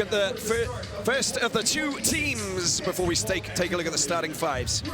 At the first of the two teams before we take a look at the starting fives.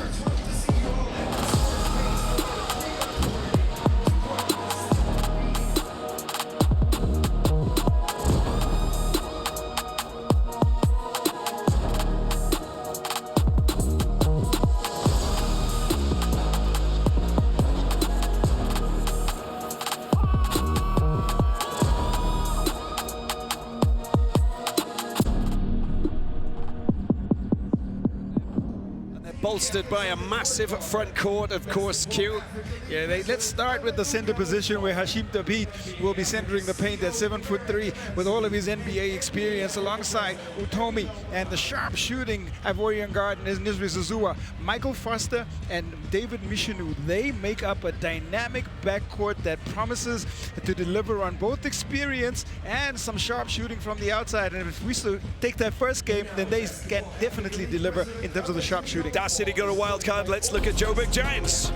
Bolstered by a massive front court, of course, Q. Yeah, let's start with the center position where Hashim Thabit will be centering the paint at 7'3" with all of his NBA experience alongside Utomi and the sharp shooting Ivorian guard Nisri Zazua. Michael Foster and David Mishinu, they make up a dynamic backcourt that promises to deliver on both experience and some sharp shooting from the outside. And if we take that first game, then they can definitely deliver in terms of the sharp shooting. Dar City got a wild card. Let's look at Joburg Giants.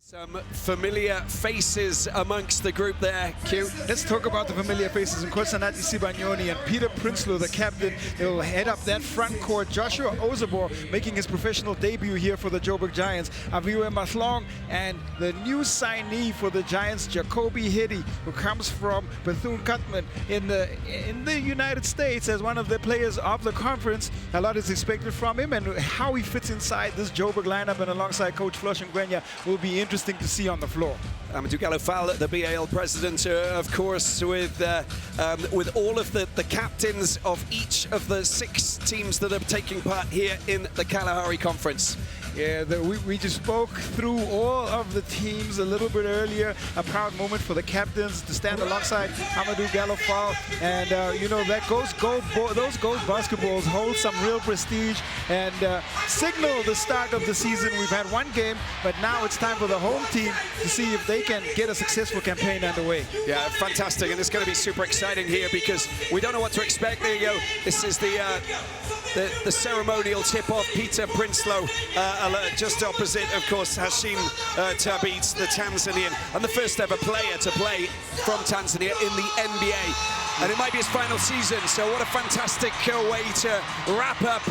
Some familiar faces amongst the group there, Q. Let's talk about the familiar faces. Nkosanathi Sibanyoni and Peter Prinsloo, the captain, will head up that front court. Joshua Ozabor making his professional debut here for the Joburg Giants. Aviwe Mathlong and the new signee for the Giants, Jacoby Hedy, who comes from Bethune-Cookman in the United States as one of the players of the conference. A lot is expected from him, and how he fits inside this Joburg lineup and alongside Coach Flosh Ngwenya will be interesting to see on the floor. Amadou Gallo-Fall, the BAL president, of course, with all of the captains of each of the 6 teams that are taking part here in the Kalahari Conference. Yeah, we just spoke through all of the teams a little bit earlier. A proud moment for the captains to stand alongside Amadou Gallo-Fall. And, you know, those gold basketballs hold some real prestige and signal the start of the season. We've had one game, but now it's time for the home team to see if they can get a successful campaign underway. Yeah, fantastic. And it's going to be super exciting here because we don't know what to expect. There you go. This is the ceremonial tip-off. Peter Prinsloo, just opposite, of course, Hashim Thabit, the Tanzanian, and the first ever player to play from Tanzania in the NBA. And it might be his final season, so what a fantastic way to wrap up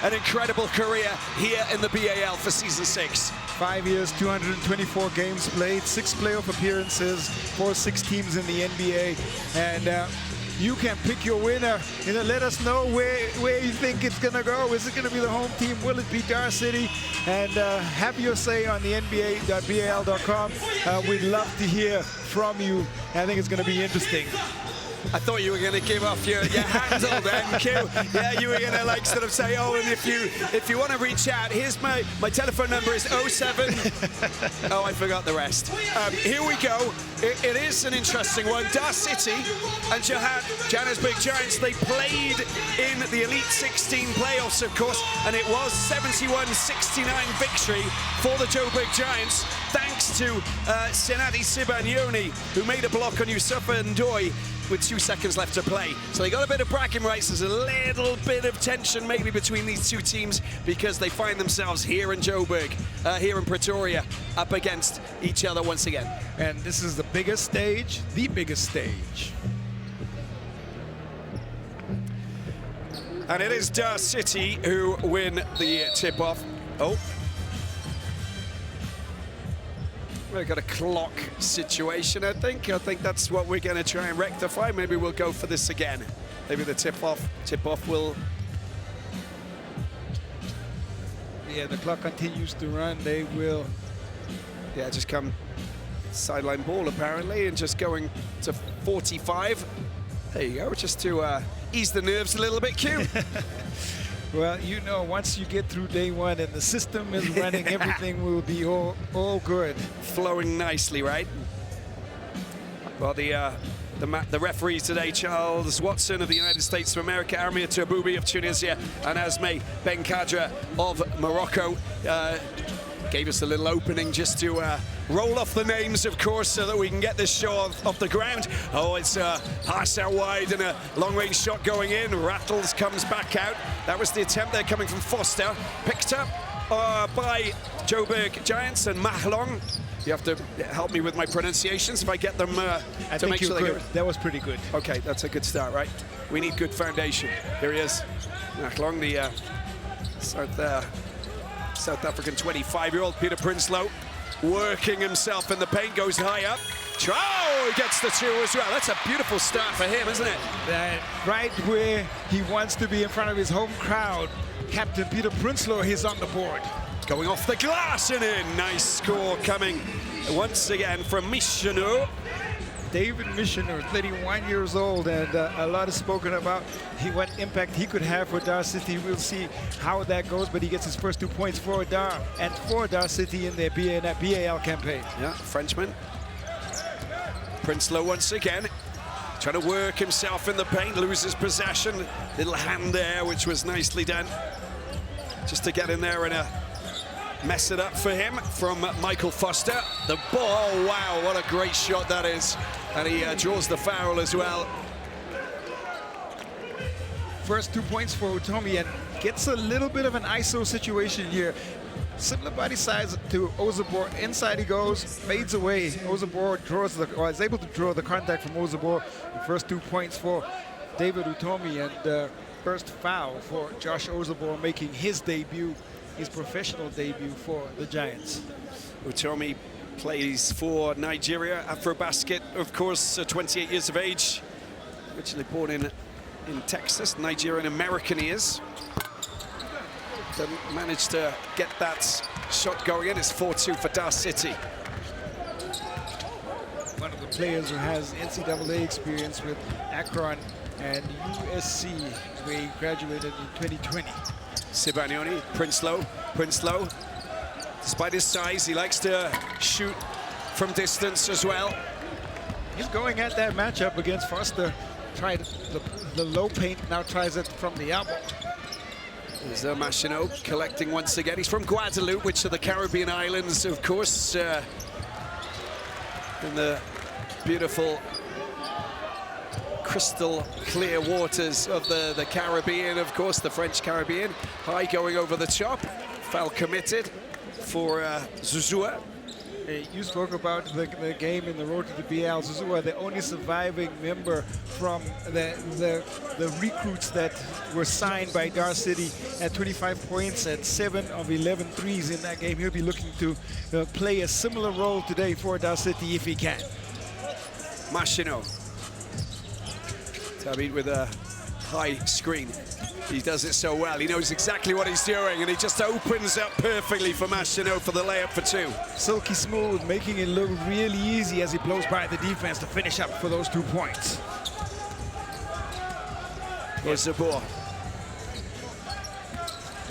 an incredible career here in the BAL for season 6. 5 years, 224 games played, 6 playoff appearances for 6 teams in the NBA. And you can pick your winner. You know, let us know where you think it's gonna go. Is it gonna be the home team? Will it be Dar City? And have your say on the nba.bal.com. We'd love to hear from you. I think it's gonna be interesting. I thought you were going to give off your handle then, Q. Yeah, you were going to like sort of say, oh, and if you want to reach out, here's my telephone number is 07. Oh, I forgot the rest. Here we go. It is an interesting one. Dar City and Johannesburg Giants, they played in the Elite 16 playoffs, of course, and it was 71-69 victory for the Joburg Giants, thanks to Senati Sibanyoni, who made a block on Yusufa Ndoye with 2 seconds left to play. So they got a bit of bragging rights. There's a little bit of tension maybe between these 2 teams because they find themselves here in Joburg, here in Pretoria, up against each other once again. And this is the biggest stage, And it is Dar City who win the tip-off. Oh. We've got a clock situation, I think. I think that's what we're going to try and rectify. Maybe we'll go for this again. Maybe the tip-off will... Yeah, the clock continues to run. They will... Yeah, just come sideline ball, apparently, and just going to 45. There you go, just to ease the nerves a little bit, Q. Well, you know, once you get through day 1 and the system is running, everything will be all good. Flowing nicely, right? Well, the The referees today, Charles Watson of the United States of America, Amir Terboubi of Tunisia, and Asmay Benkadra of Morocco. Gave us a little opening just to roll off the names, of course, so that we can get this show off the ground. Oh, it's a pass out wide and a long-range shot going in. Rattles comes back out. That was the attempt there coming from Foster. Picked up by Joburg Giants and Mahlong. You have to help me with my pronunciations if I get them to make sure they go. That was pretty good. Okay, that's a good start, right? We need good foundation. Here he is. Mahlong, the South African 25-year-old Peter Prinsloo, working himself in the paint, goes high up. Oh, he gets the two as well. That's a beautiful start for him, isn't it? Right where he wants to be in front of his home crowd. Captain Peter Prinsloo is on the board. Going off the glass and in. Nice score coming once again from Michonneau. David Michonneau, 31 years old, and a lot is spoken about what impact he could have for Dar City. We'll see how that goes, but he gets his first 2 points for Dar and for Dar City in their BAL campaign. Yeah, Frenchman. Prinsloo once again, trying to work himself in the paint, loses possession. Little hand there, which was nicely done. Just to get in there and mess it up for him from Michael Foster. The ball, wow, what a great shot that is. And he draws the foul as well. First 2 points for Utomi, and gets a little bit of an ISO situation here. Similar body size to Ozabor. Inside he goes, fades away. Ozabor is able to draw the contact from Ozabor. The first 2 points for David Utomi, and first foul for Josh Ozabor, making his debut, his professional debut for the Giants. Utomi plays for Nigeria, Afrobasket, of course, 28 years of age. Originally born in Texas, Nigerian-American he is. Managed to get that shot going in. It's 4-2 for Dar City. One of the players who has NCAA experience with Akron and USC, where he graduated in 2020. Sibagnoni, Prinsloo, despite his size, he likes to shoot from distance as well. He's going at that matchup against Foster. Tried the low paint, now tries it from the elbow. There's Michonneau collecting once again. He's from Guadeloupe, which are the Caribbean islands, of course, in the beautiful crystal clear waters of the Caribbean, of course, the French Caribbean. High going over the top, foul committed for Zouzoua. You spoke about the game in the road to the BAL. Zouzoua, the only surviving member from the recruits that were signed by Dar City, at 25 points at 7 of 11 threes in that game. He'll be looking to play a similar role today for Dar City if he can. Michonneau. Tabit with a high screen. He does it so well. He knows exactly what he's doing, and he just opens up perfectly for Michonneau for the layup for two. Silky smooth, making it look really easy as he blows by the defense to finish up for those 2 points. Here's Zabor.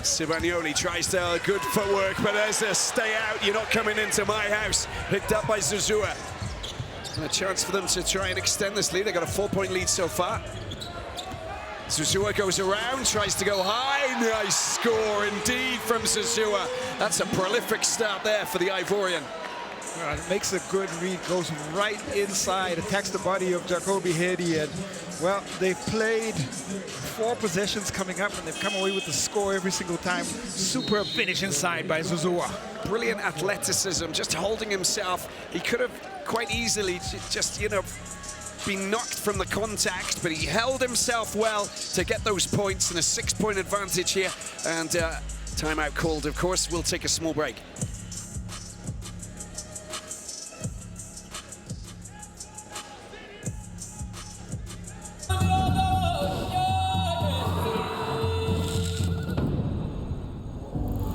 Sibagnoni tries to good footwork, but there's a stay out. You're not coming into my house. Picked up by Zouzoua. And a chance for them to try and extend this lead. They got a 4-point lead so far. Zouzoua goes around, tries to go high. Nice score indeed from Zouzoua. That's a prolific start there for the Ivorian. Makes a good read, goes right inside, attacks the body of Jacoby Hedy, and well, they've played 4 possessions coming up, and they've come away with the score every single time. Superb finish inside by Zouzoua. Brilliant athleticism, just holding himself. He could have quite easily just, been knocked from the contact, but he held himself well to get those points, and a 6-point advantage here. And timeout called, of course. We'll take a small break.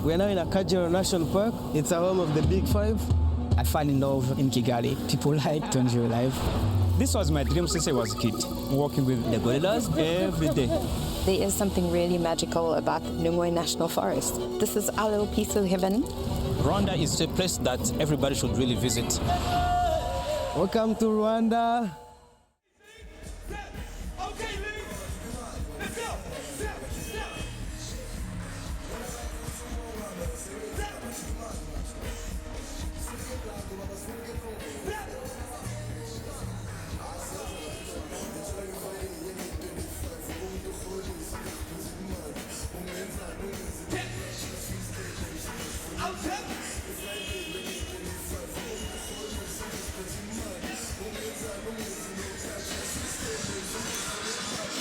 We're now in Akajiro National Park. It's a home of the Big Five. I fell in love in Kigali. People like to enjoy life. This was my dream since I was a kid, walking with the gorillas every day. There is something really magical about Nungwe National Forest. This is our little piece of heaven. Rwanda is a place that everybody should really visit. Welcome to Rwanda.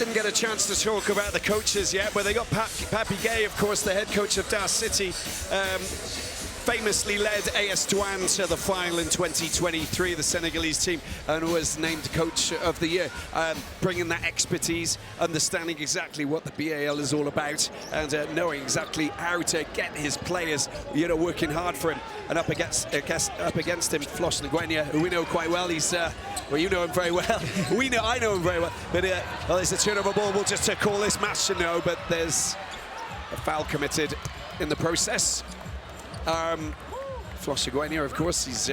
didn't get a chance to talk about the coaches yet, but they got Papi Gay, of course, the head coach of Dar City. Famously led AS Douane to the final in 2023, the Senegalese team, and was named Coach of the Year, bringing that expertise, understanding exactly what the BAL is all about, and knowing exactly how to get his players, you know, working hard for him. And up against him, Flosh Nguyen, who we know quite well. He's, well, you know him very well. I know him very well. But well, there's a turnover ball. We'll just call this match to know, but there's a foul committed in the process. Flosh Nguyen, of course, he's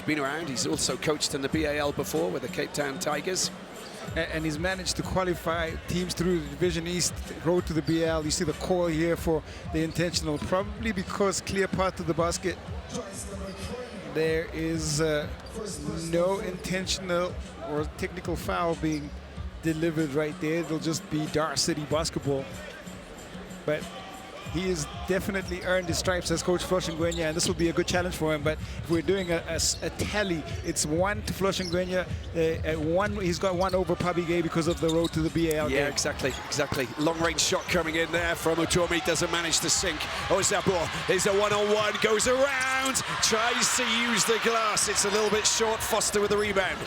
been around. He's also coached in the BAL before with the Cape Town Tigers. And he's managed to qualify teams through the Division East road to the BAL. You see the call here for the intentional, probably because clear path to the basket. There is no intentional or technical foul being delivered right there. It'll just be Dar City basketball. But he has definitely earned his stripes as Coach Flosh Nguyen, and this will be a good challenge for him. But if we're doing a tally, it's 1 to Flosh Nguyen, he's got 1 over Papi Gay because of the road to the BAL game. Yeah, exactly. Long-range shot coming in there from Utomi, doesn't manage to sink. Ozabor is a one-on-one, goes around, tries to use the glass. It's a little bit short. Foster with the rebound.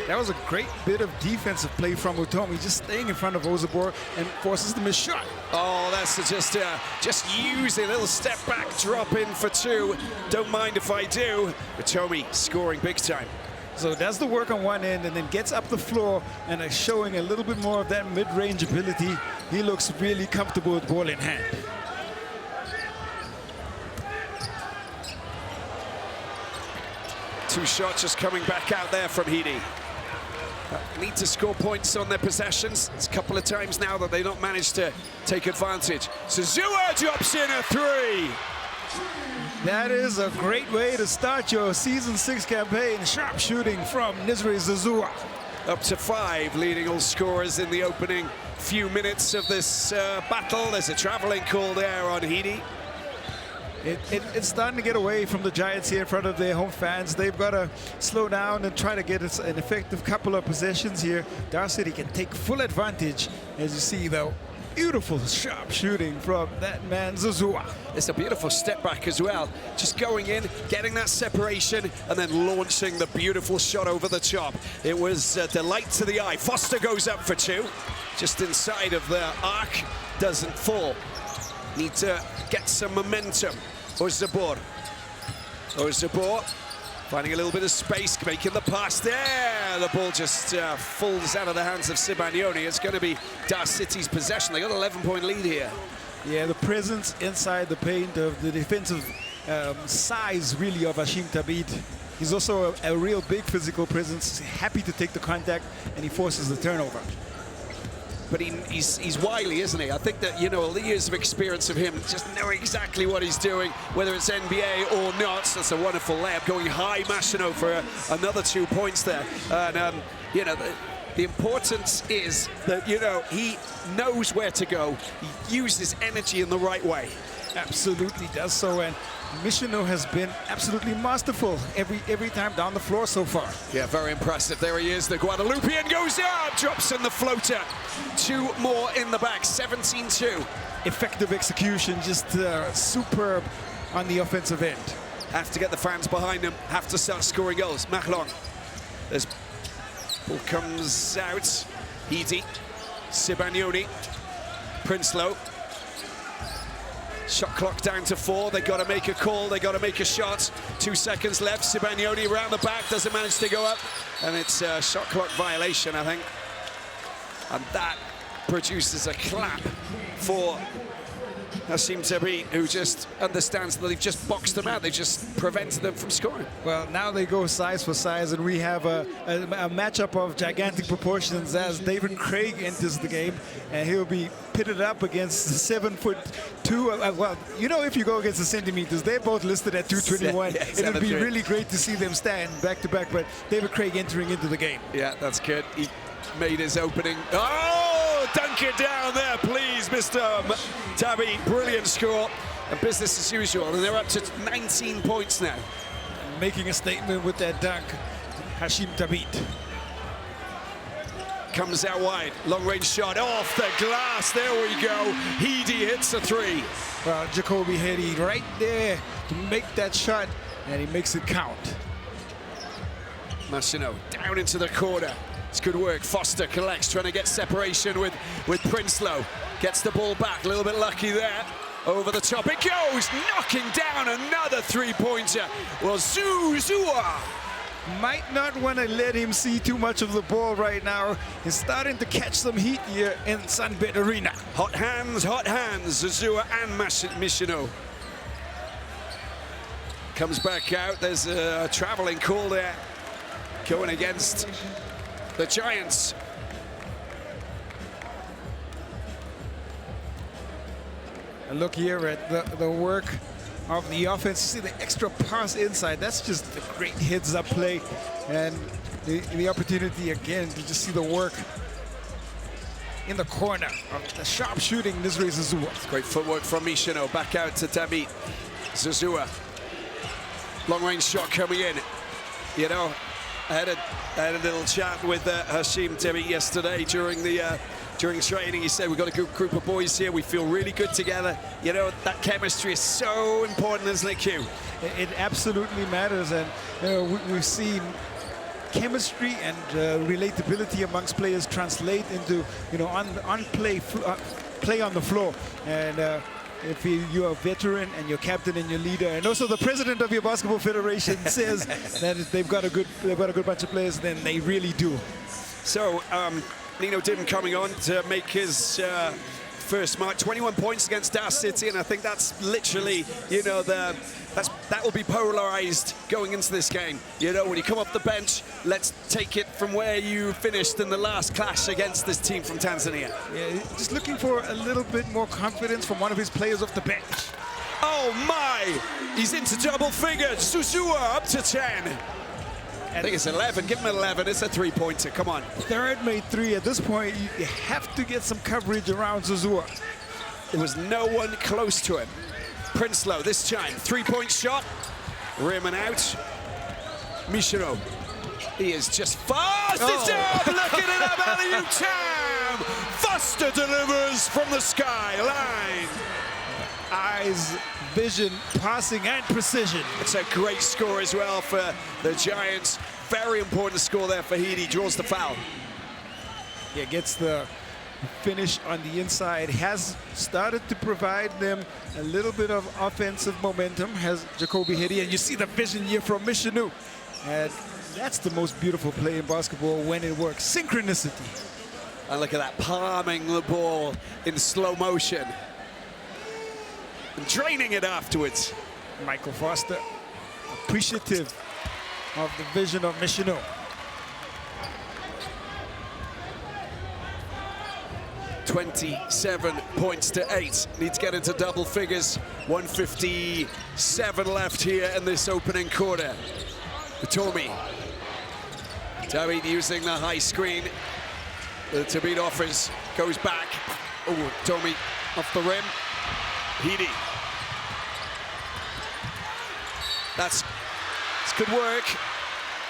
That was a great bit of defensive play from Utomi, just staying in front of Ozabor and forces the missed shot. Oh, that's just use a little step back, drop in for 2. Don't mind if I do. Utomi scoring big time. So does the work on one end and then gets up the floor and is showing a little bit more of that mid-range ability. He looks really comfortable with ball in hand. Two shots just coming back out there from Heedy. Need to score points on their possessions. It's a couple of times now that they've not managed to take advantage. Zazua drops in a 3. That is a great way to start your Season 6 campaign. Sharp shooting from Nizri Zazua. Up to 5, leading all scorers in the opening few minutes of this battle. There's a traveling call there on Heedy. It's starting to get away from the Giants here in front of their home fans. They've got to slow down and try to get an effective couple of possessions here. Dar City can take full advantage, as you see, though. Beautiful sharp shooting from that man Zazua. It's a beautiful step back as well. Just going in, getting that separation, and then launching the beautiful shot over the top. It was a delight to the eye. Foster goes up for 2. Just inside of the arc, doesn't fall. Need to get some momentum. Ozabor finding a little bit of space, making the pass there. The ball just falls out of the hands of Sibanyoni. It's going to be Dar City's possession. They got an 11-point lead here. Yeah, the presence inside the paint of the defensive size, really, of Hashim Tabit. He's also a real big physical presence, happy to take the contact, and he forces the turnover. But he's wily, isn't he? I think that, you know, all the years of experience of him, just knowing exactly what he's doing, whether it's NBA or not. That's a wonderful layup, going high, Machino for another 2 points there. And, you know, the importance is that, you know, he knows where to go. He uses energy in the right way. Absolutely does so, and Machino has been absolutely masterful every time down the floor so far. Yeah, very impressive. There he is, the Guadalupean goes up, drops in the floater. 2 more in the back, 17-2. Effective execution, just superb on the offensive end. Have to get the fans behind him, have to start scoring goals. Machlong, there's ball comes out. Heedy, Sibanyoni, Prinsloo. Shot clock down to 4. They got to make a call. They got to make a shot. 2 seconds left. Sibanyoni around the back, doesn't manage to go up, and it's a shot clock violation, I think. And that produces a clap for Hashim Tabit, who just understands that they've just boxed them out. They've just prevented them from scoring. Well, now they go size for size, and we have a matchup of gigantic proportions as David Craig enters the game, and he'll be pitted up against the 7'2". Well, you know, if you go against the centimeters, they're both listed at 221. Yeah, it would be really great to see them stand back to back, but David Craig entering into the game. Yeah, that's good. He made his opening. Oh, dunk it down there, please, Mr. Tabit. Brilliant score, and business as usual. And they're up to 19 points now. Making a statement with that dunk, Hashim Tabit. comes out wide. Long-range shot off the glass. There we go. Heedy hits a 3. Well, Jacoby Heady right there to make that shot, and he makes it count. Machino down into the corner. It's good work. Foster collects, trying to get separation with Prinsloo. Gets the ball back. A little bit lucky there. Over the top it goes, knocking down another 3-pointer. Well, Zuzua might not want to let him see too much of the ball right now. He's starting to catch some heat here in Sunbet Arena. Hot hands, Zuzua and Machino. Comes back out. There's a traveling call there going against the Giants. And look here at the work of the offense. You see the extra pass inside. That's just a great heads-up play. And the opportunity again to just see the work in the corner of the sharp shooting, Nisre Zuzua. Great footwork from Mishino. Back out to Tabit. Zuzua. Long-range shot coming in. You know, I had a little chat with Hashim Tabit yesterday during training. He said, we've got a good group of boys here. We feel really good together. You know, that chemistry is so important, isn't it, Q? It absolutely matters. And you know, we've seen chemistry and relatability amongst players translate into, you know, play on the floor. And if you're a veteran and your captain and your leader, and also the president of your basketball federation says that they've got a good bunch of players, then they really do. So, Nino Dim coming on to make his first mark. 21 points against Dar City, and I think that's literally, you know, that will be polarized going into this game. You know, when you come off the bench, let's take it from where you finished in the last clash against this team from Tanzania. Yeah, just looking for a little bit more confidence from one of his players off the bench. Oh my! He's into double figures. Zuzua up to 10. I think it's 11. Give him 11. It's a 3-pointer. Come on. Third made 3. At this point, you have to get some coverage around Zuzua. There was no one close to him. Prinsloo this time. 3-point shot. Rim and out. Mishino. He is just fast. It's up. Looking it up. Alley-oop time. Foster delivers from the skyline. Eyes, vision, passing, and precision. It's a great score as well for the Giants. Very important score there for Heedy. Draws the foul. Yeah, gets the finish on the inside. Has started to provide them a little bit of offensive momentum. Has Jacoby Heady, and you see the vision here from Mishinu. And that's the most beautiful play in basketball when it works. Synchronicity. And look at that, palming the ball in slow motion. And draining it afterwards. Michael Foster, appreciative of the vision of Mishino. $27 points to 8. Need to get into double figures. 1:57 left here in this opening quarter. Utomi. Tabit using the high screen. The Tabit offers, goes back. Oh, Utomi off the rim. Heedy. It's good work.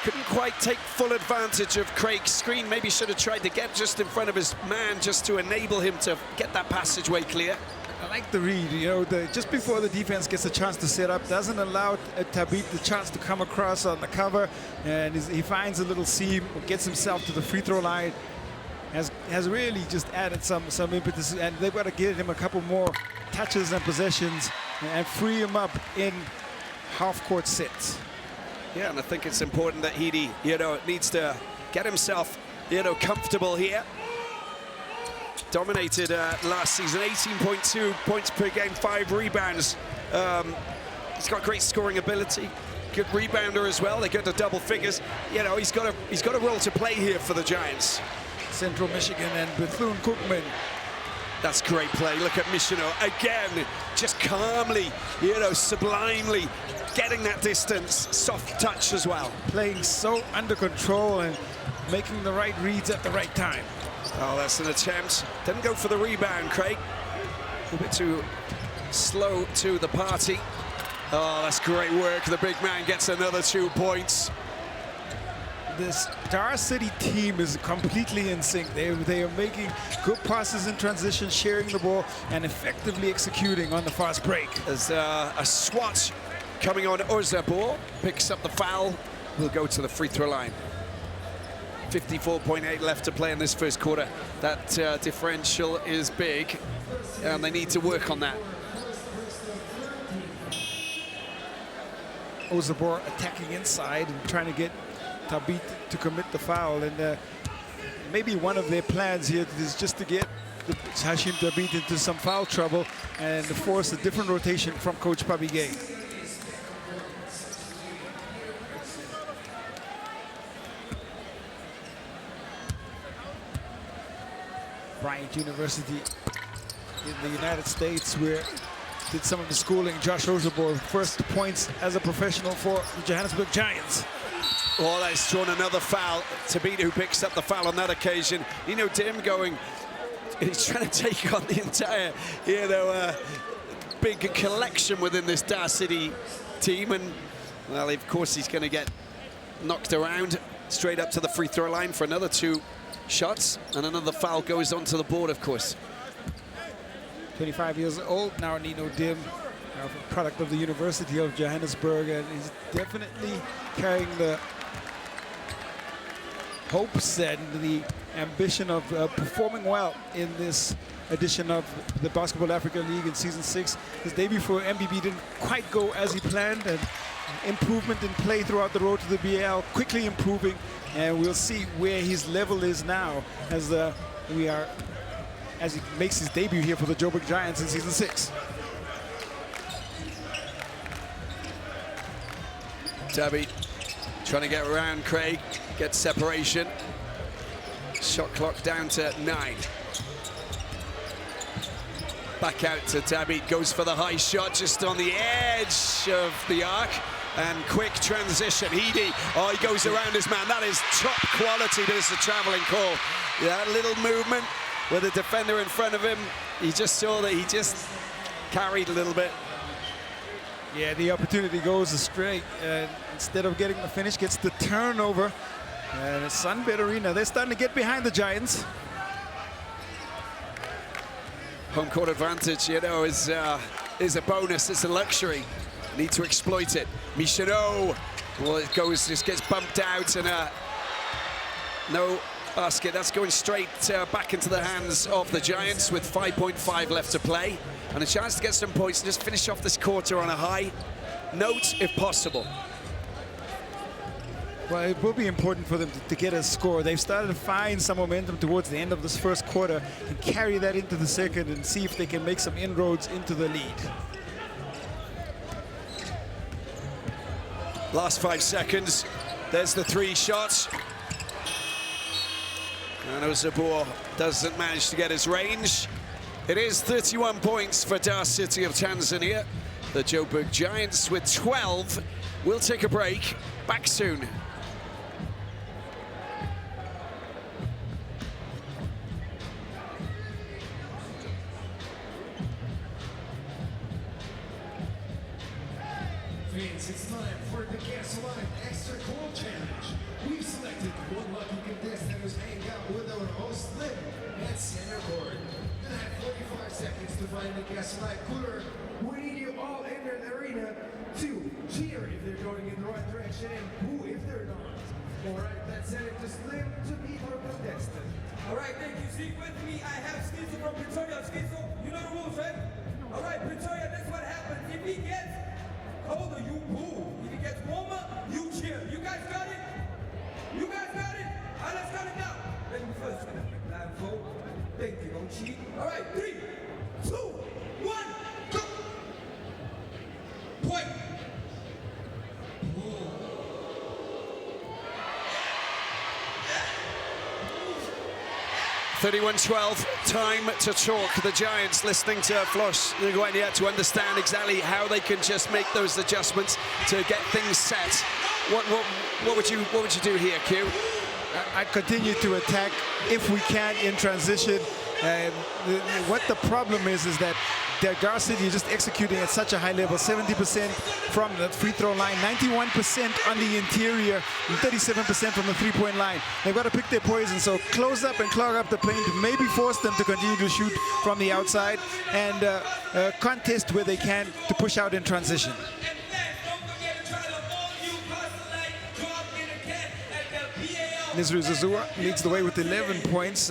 Couldn't quite take full advantage of Craig's screen. Maybe should have tried to get just in front of his man just to enable him to get that passageway clear. I like the read, you know, just before the defense gets a chance to set up, doesn't allow Tabit the chance to come across on the cover, and he finds a little seam, gets himself to the free throw line. Has really just added some impetus, and they've got to give him a couple more touches and possessions and free him up in half-court sets. Yeah, and I think it's important that Heedy, you know, needs to get himself, you know, comfortable here. Dominated last season, 18.2 points per game, 5 rebounds. He's got great scoring ability, good rebounder as well. They get to double figures. You know, he's got a role to play here for the Giants. Central Michigan and Bethune-Cookman. That's great play. Look at Mishino again, just calmly, you know, sublimely getting that distance. Soft touch as well. Playing so under control and making the right reads at the right time. Oh, that's an attempt. Didn't go for the rebound, Craig. A bit too slow to the party. Oh, that's great work. The big man gets another 2 points. this Dar City team is completely in sync. They are making good passes in transition, sharing the ball, and effectively executing on the fast break. There's a swat coming on Ozabor, picks up the foul, will go to the free throw line. 54.8 left to play in this first quarter. That differential is big, and they need to work on that. Ozabor attacking inside and trying to get Tabit to commit the foul. And maybe one of their plans here is just to get Hashim Tabit into some foul trouble and force a different rotation from Coach Pabigay. Bryant University in the United States, where did some of the schooling. Josh Ozabor, first points as a professional for the Johannesburg Giants. Oh, that's drawn another foul. Tabit, who picks up the foul on that occasion. You know, Tim going, he's trying to take on the entire, you know, big collection within this Dar City team. And, well, of course, he's going to get knocked around straight up to the free throw line for another 2 shots. And another foul goes onto the board, of course. 25 years old now, Nino Dim, product of the University of Johannesburg, and he's definitely carrying the hopes and the ambition of performing well in this edition of the Basketball Africa League in Season 6. His debut for MBB didn't quite go as he planned, and improvement in play throughout the road to the BAL, quickly improving, and we'll see where his level is now as he makes his debut here for the Joburg Giants in Season 6. Tabby trying to get around Craig, get separation. Shot clock down to 9. Back out to Tabby, goes for the high shot just on the edge of the arc. And quick transition, Heedy, oh, he goes around his man. That is top quality, but it's a traveling call. That little movement with a defender in front of him, he just saw that he just carried a little bit. Yeah, the opportunity goes astray, and instead of getting the finish, gets the turnover. And Sunbed Arena, they're starting to get behind the Giants. Home court advantage, you know, is a bonus, it's a luxury. Need to exploit it. Michonneau, well, it goes, just gets bumped out, and no basket. That's going straight back into the hands of the Giants with 5.5 left to play, and a chance to get some points and just finish off this quarter on a high note, if possible. Well, it will be important for them to get a score. They've started to find some momentum towards the end of this first quarter and carry that into the second and see if they can make some inroads into the lead. Last 5 seconds. There's the 3 shots. And Ozabor doesn't manage to get his range. It is 31 points for Dar City of Tanzania. The Joburg Giants with 12. We'll take a break. Back soon. It's time for the Gaslight Extra Cool Challenge. We've selected one lucky contestant who's hanging out with our host, Lynn, at center court. You'll have 45 seconds to find the Gaslight Cooler. We need you all in the arena to cheer if they're going in the right direction and boo if they're not. All right, let's send it to Slim to meet our contestant. All right, thank you. See, with me, I have Schizo from Pretoria. Schizo, you know the rules, right? All right, Pretoria, that's what happens. If he gets colder, you boo. If it gets warmer, you cheer. You guys got it? You guys got it? All right, let's count it down. Let me first get a blindfold. Thank you, don't cheat. All right, 3, 2, 1, go. Point. 31-12, time to talk. The Giants listening to Flosh Nguyen to understand exactly how they can just make those adjustments to get things set. What would you do here, Q? I continue to attack if we can in transition. What the problem is that Dar City is just executing at such a high level, 70% from the free throw line, 91% on the interior, and 37% from the three-point line. They've got to pick their poison, so close up and clog up the paint, maybe force them to continue to shoot from the outside, and contest where they can to push out in transition. Nisru Zazua leads the way with 11 points.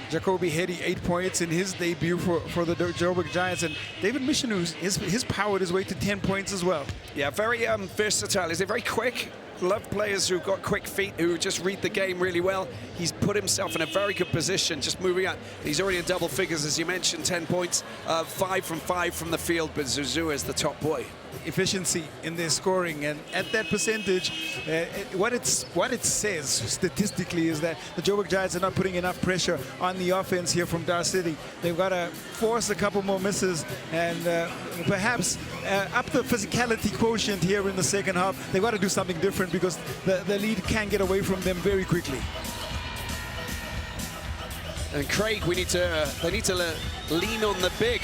Jacoby Hedy 8 points in his debut for the Joburg Giants, and David Michenu, his powered his way to 10 points as well. Yeah, very versatile. Is it very quick? Love players who've got quick feet, who just read the game really well. He's put himself in a very good position, just moving up. He's already in double figures, as you mentioned, 10 points, 5 from 5 from the field, but Zazua is the top boy. Efficiency in their scoring, and at that percentage, what it says statistically is that the Joburg Giants are not putting enough pressure on the offense here from Dar City. They've got to force a couple more misses and perhaps up the physicality quotient here in the second half. They've got to do something different because the lead can get away from them very quickly. And Craig, they need to lean on the big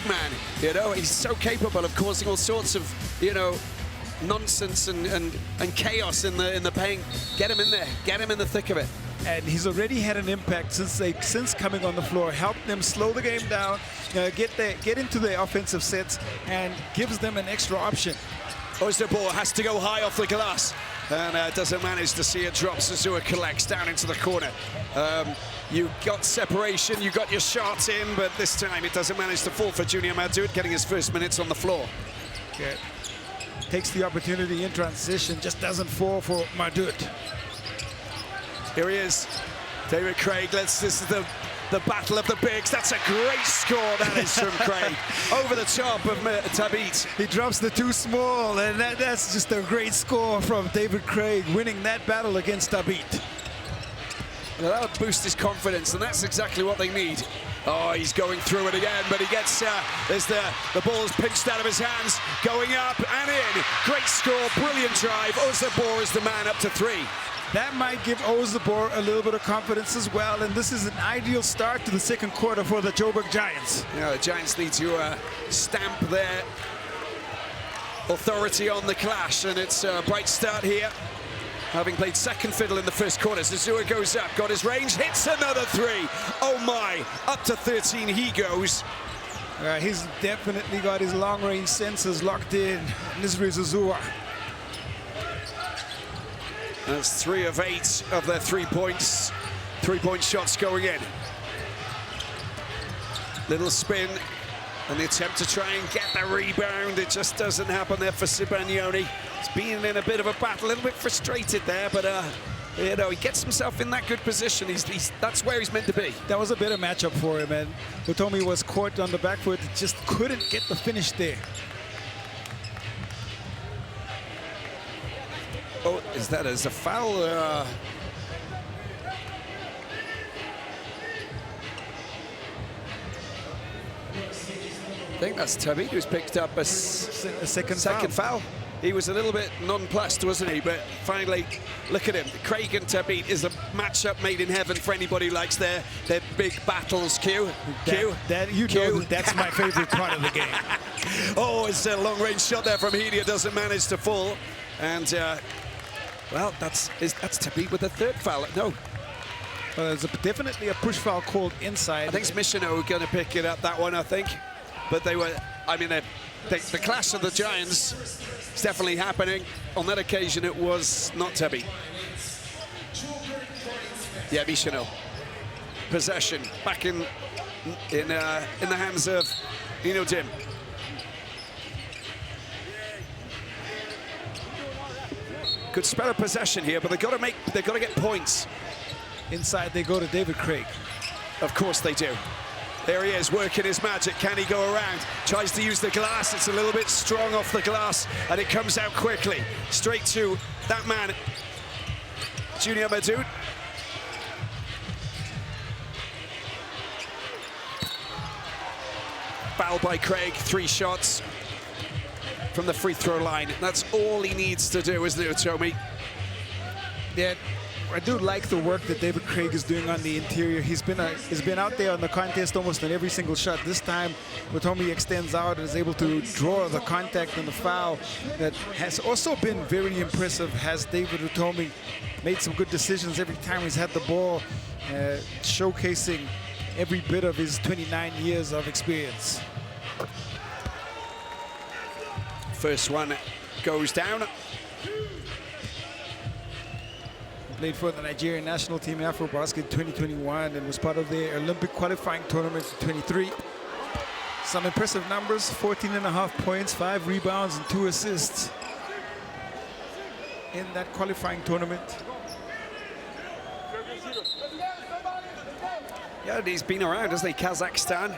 man. You know, he's so capable of causing all sorts of, you know, nonsense and chaos in the paint. Get him in there. Get him in the thick of it. And he's already had an impact since coming on the floor. Helped them slow the game down, get into their offensive sets, and gives them an extra option. Ozdobor has to go high off the glass and doesn't manage to see it drop. Zazua collects down into the corner. You got separation, you got your shot in, but this time it doesn't manage to fall for Junior Madud, getting his first minutes on the floor. Okay. Takes the opportunity in transition, just doesn't fall for Madud. Here he is, David Craig. This is the battle of the bigs. That's a great score, that is, from Craig. Over the top of Tabit. He drops the too small, and that's just a great score from David Craig, winning that battle against Tabit. That'll boost his confidence, and that's exactly what they need. Oh, he's going through it again, but he gets, there's the ball's pinched out of his hands, going up and in. Great score, brilliant drive. Ozdobor is the man up to 3. That might give Ozdobor a little bit of confidence as well, and this is an ideal start to the second quarter for the Joburg Giants. Yeah, the Giants need to stamp their authority on the clash, and it's a bright start here. Having played second fiddle in the first quarter, Zazua goes up, got his range, hits another 3. Oh my, up to 13 he goes. He's definitely got his long-range sensors locked in, Nisru Zazua. That's 3 of 8 of their 3 points. 3-point shots going in. Little spin, and the attempt to try and get the rebound. It just doesn't happen there for Sibagnoni. He's been in a bit of a battle, a little bit frustrated there, but you know, he gets himself in that good position. That's where he's meant to be. That was a better matchup for him, and Utomi was caught on the back foot, just couldn't get the finish there. Oh, is that as a foul? I think that's Tabit who's picked up a second foul. He was a little bit nonplussed, wasn't he? But finally, look at him. Craig and Tabit is a matchup made in heaven for anybody who likes their big battles. That's my favorite part of the game. Oh, it's a long-range shot there from Hedia, doesn't manage to fall. And, well, that's Tabit with the 3rd foul. No. There's definitely a push foul called inside. I think it's Michino going to pick it up, that one, I think. But they were, I mean, the clash of the Giants is definitely happening. On that occasion, it was not Tabit. Yeah, Michino. Possession back in the hands of Ino Dim. Good spell of possession here, but they've got to get points. Inside they go to David Craig. Of course they do. There he is, working his magic. Can he go around? Tries to use the glass. It's a little bit strong off the glass, and it comes out quickly. Straight to that man, Junior Madud. Foul by Craig, 3 shots from the free throw line. That's all he needs to do, isn't it, Utomi? Yeah, I do like the work that David Craig is doing on the interior. He's been out there on the contest almost on every single shot. This time, Utomi extends out and is able to draw the contact and the foul. That has also been very impressive. Has David Utomi made some good decisions every time he's had the ball, showcasing every bit of his 29 years of experience. First one goes down. Played for the Nigerian national team AfroBasket 2021 and was part of their Olympic qualifying tournament in 23. Some impressive numbers: 14.5 points, 5 rebounds, and 2 assists in that qualifying tournament. Yeah, he's been around, hasn't he? Kazakhstan,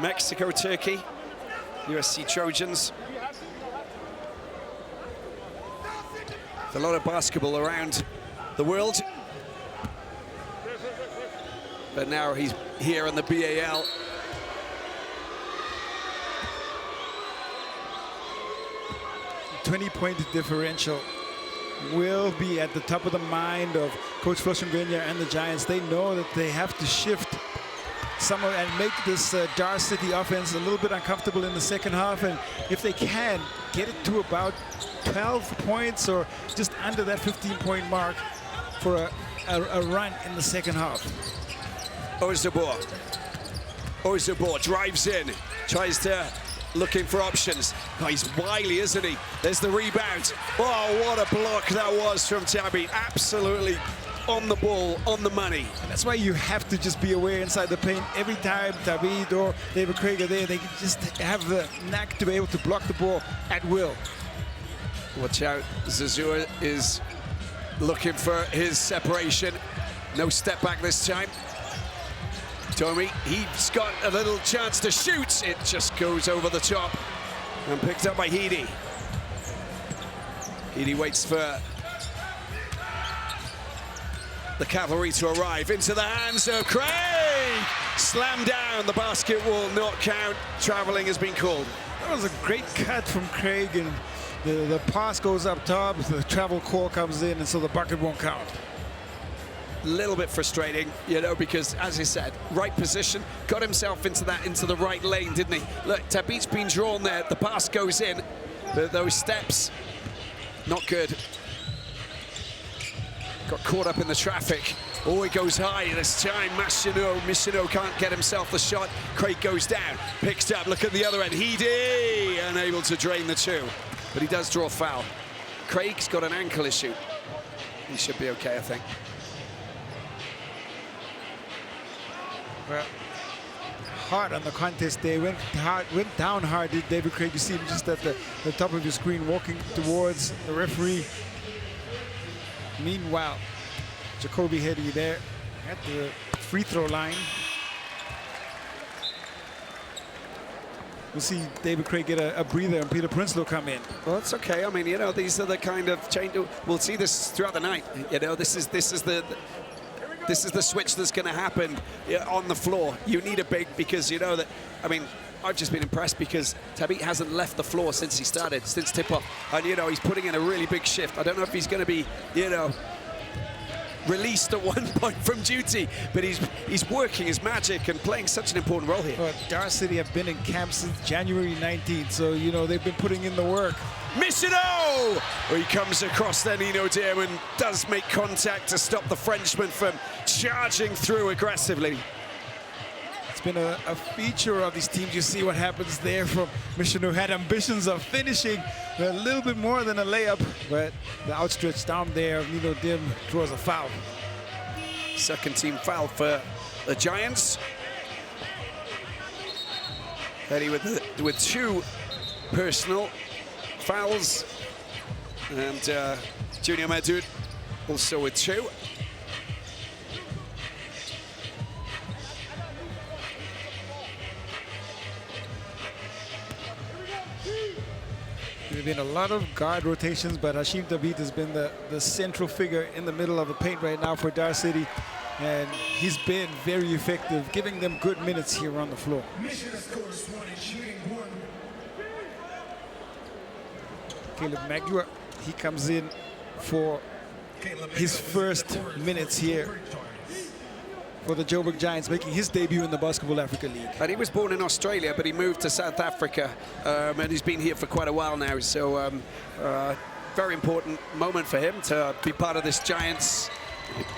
Mexico, Turkey, USC Trojans. There's a lot of basketball around the world, but now he's here on the BAL. The 20-point differential will be at the top of the mind of Coach Floshengwenya and the Giants. They know that they have to shift some and make this Dar City offense a little bit uncomfortable in the second half, and if they can get it to about 12 points or just under that 15-point mark for a run in the second half. Ozabor drives in, tries to looking for options. Oh, he's wily, isn't he? There's the rebound. Oh, what a block that was from Tabit. Absolutely on the ball, on the money. And that's why you have to just be aware inside the paint. Every time Tabit or David Craig are there, they can just have the knack to be able to block the ball at will. Watch out, Zazua is looking for his separation. No step back this time. Tommy, he's got a little chance to shoot. It just goes over the top and picked up by Heedy. Heedy waits for the cavalry to arrive. Into the hands of Craig. Slam down, the basket will not count. Traveling has been called. That was a great cut from Craig, and the pass goes up top, the travel call comes in, and so the bucket won't count. A little bit frustrating, you know, because as I said, right position, got himself into the right lane, didn't he? Look, Tabit's been drawn there, the pass goes in, but those steps, not good. Got caught up in the traffic. Oh, he goes high this time. Mishino can't get himself the shot. Craig goes down, picks up, look at the other end. Heedy, unable to drain the two, but he does draw foul. Craig's got an ankle issue. He should be okay, I think. Well, hard on the contest day, went down hard, did David Craig. You see him just at the top of your screen walking towards the referee. Meanwhile, Jacoby Heady there at the free throw line. We'll see David Craig get a breather and Peter Prinsloo come in. Well, it's okay. I mean, you know, these are the kind of change. We'll see this throughout the night. You know, this is the switch that's going to happen on the floor. You need a big, because you know that, I mean, I've just been impressed because Tabit hasn't left the floor since he started, since tip-off. And, you know, he's putting in a really big shift. I don't know if he's going to be, you know, released at one point from duty, but he's working his magic and playing such an important role here. Well, Dar City have been in camp since January 19th, so, you know, they've been putting in the work. Mishino! He comes across then, Nino Dearman does make contact to stop the Frenchman from charging through aggressively. It's been a feature of these teams. You see what happens there from Mishino, who had ambitions of finishing a little bit more than a layup, but the outstretched arm there of Nino Dim draws a foul. Second team foul for the Giants. Eddie with two personal fouls, and Junior Madud also with two. There have been a lot of guard rotations, but Hashim Tabit has been the central figure in the middle of the paint right now for Dar City, and he's been very effective, giving them good minutes here on the floor. Caleb Magua, he comes in for his first minutes here for the Joburg Giants, making his debut in the Basketball Africa League. And he was born in Australia, but he moved to South Africa, and he's been here for quite a while now. So very important moment for him to be part of this Giants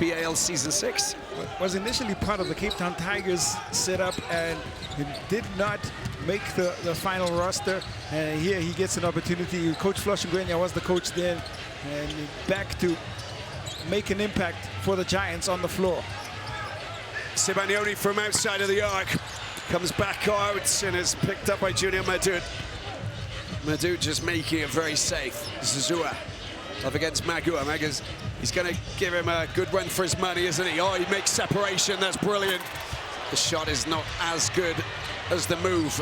BAL Season 6. Was initially part of the Cape Town Tigers setup and he did not make the final roster. And here he gets an opportunity. Coach Floshengwenya was the coach then, and back to make an impact for the Giants on the floor. Sibagnoni from outside of the arc comes back out and is picked up by Junior Madud. Madud just making it very safe. Zuzua up against Magua. Magu's, he's going to give him a good run for his money, isn't he? Oh, he makes separation. That's brilliant. The shot is not as good as the move.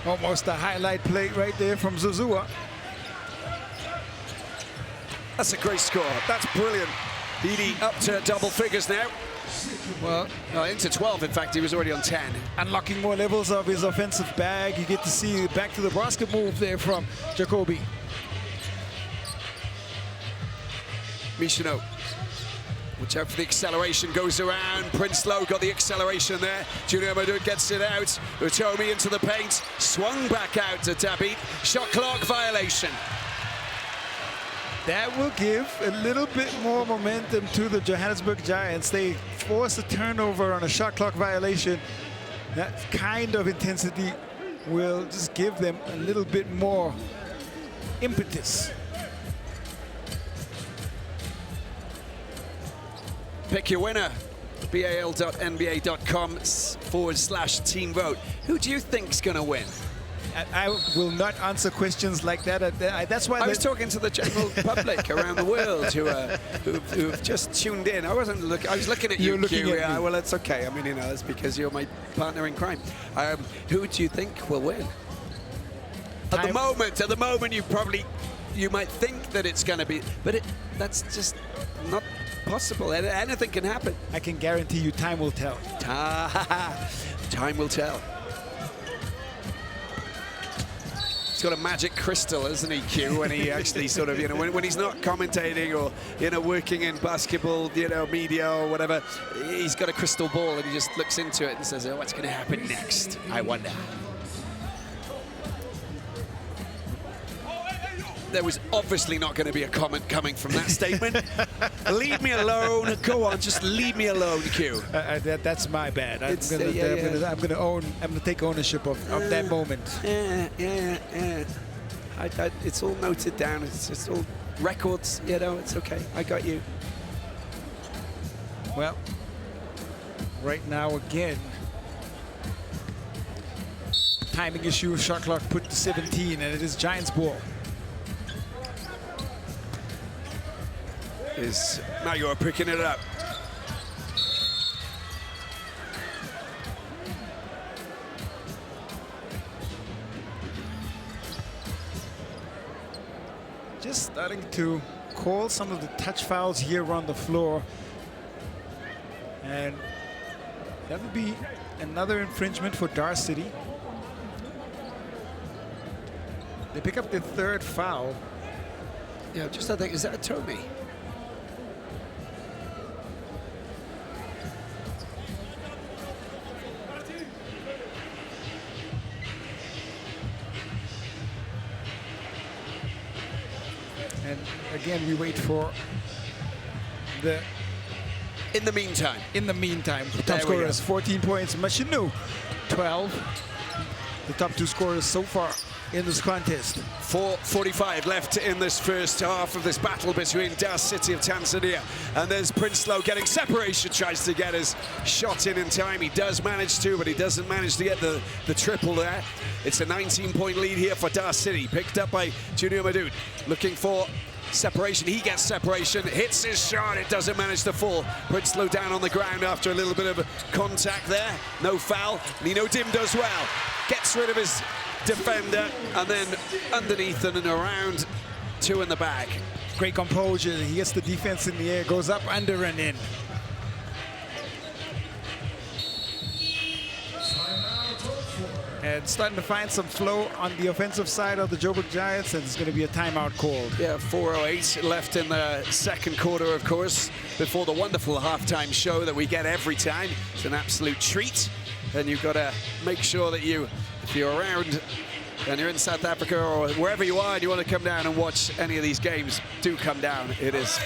Almost a highlight play right there from Zuzua. That's a great score. That's brilliant. Edie up to double figures now. Well, into 12, in fact. He was already on 10. Unlocking more levels of his offensive bag. You get to see back to the basket move there from Jacoby. Michino. Watch out for the acceleration, goes around. Prinsloo got the acceleration there. Junior Madud gets it out. Utomi into the paint. Swung back out to Tabit. Shot clock violation. That will give a little bit more momentum to the Johannesburg Giants. They force a turnover on a shot clock violation. That kind of intensity will just give them a little bit more impetus. Pick your winner. bal.nba.com/team vote. Who do you think's going to win? I will not answer questions like that. That's why I was talking to the general public around the world who've just tuned in. I wasn't looking. I was looking at you. You're looking at me. Well, it's okay. I mean, you know, it's because you're my partner in crime. Who do you think will win? At the moment, you might think that it's going to be, but that's just not possible. Anything can happen. I can guarantee you, time will tell. Time will tell. He's got a magic crystal, isn't he, Q, when he actually sort of, you know, when he's not commentating or, you know, working in basketball, you know, media or whatever, he's got a crystal ball and he just looks into it and says, oh, what's going to happen next? I wonder. There was obviously not going to be a comment coming from that statement. Leave me alone. Go on, just leave me alone, Q. That's my bad. I'm going to take ownership of that moment. It's all noted down. It's just all records. You know, it's okay. I got you. Well, right now again, timing issue. Shot clock put to 17, and it is Giants ball. Is Magua picking it up. Just starting to call some of the touch fouls here around the floor. And that would be another infringement for Dar City. They pick up their third foul. Yeah, just I think, is that a Toby? And again, we wait for the... In the meantime. Top scorers, 14 points. Machinu, 12. The top two scorers so far in this contest. 4:45 left in this first half of this battle between Dar City of Tanzania. And there's Prinsloo getting separation, tries to get his shot in time. He does manage to, but he doesn't manage to get the triple there. It's a 19-point lead here for Dar City, picked up by Junior Madud. Looking for separation. He gets separation, hits his shot. It doesn't manage to fall. Prinsloo down on the ground after a little bit of contact there. No foul. Nino Dim does well. Gets rid of his defender, and then underneath and around, two in the back. Great composure. He gets the defense in the air, goes up, under, and in. and starting to find some flow on the offensive side of the Joburg Giants, and it's going to be a timeout called. Yeah, 4:08 left in the second quarter, of course, before the wonderful halftime show that we get every time. It's an absolute treat, and you've got to make sure that if you're around and you're in South Africa or wherever you are and you want to come down and watch any of these games, do come down. It is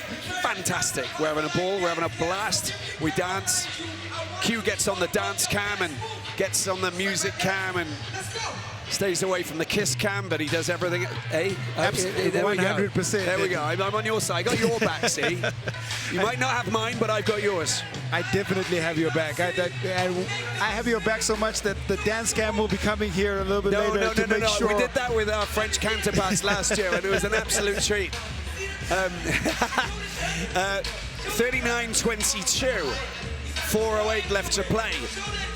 fantastic. We're having a ball, we're having a blast, we dance. Q gets on the dance cam and gets on the music cam and stays away from the kiss cam, but he does everything. Hey, absolutely, there 100%. There we go. I'm on your side. I got your back, see? You might not have mine, but I've got yours. I definitely have your back. I have your back so much that the dance cam will be coming here a little bit later to make sure. We did that with our French counterparts last year, and it was an absolute treat. 39-22. 4:08 left to play.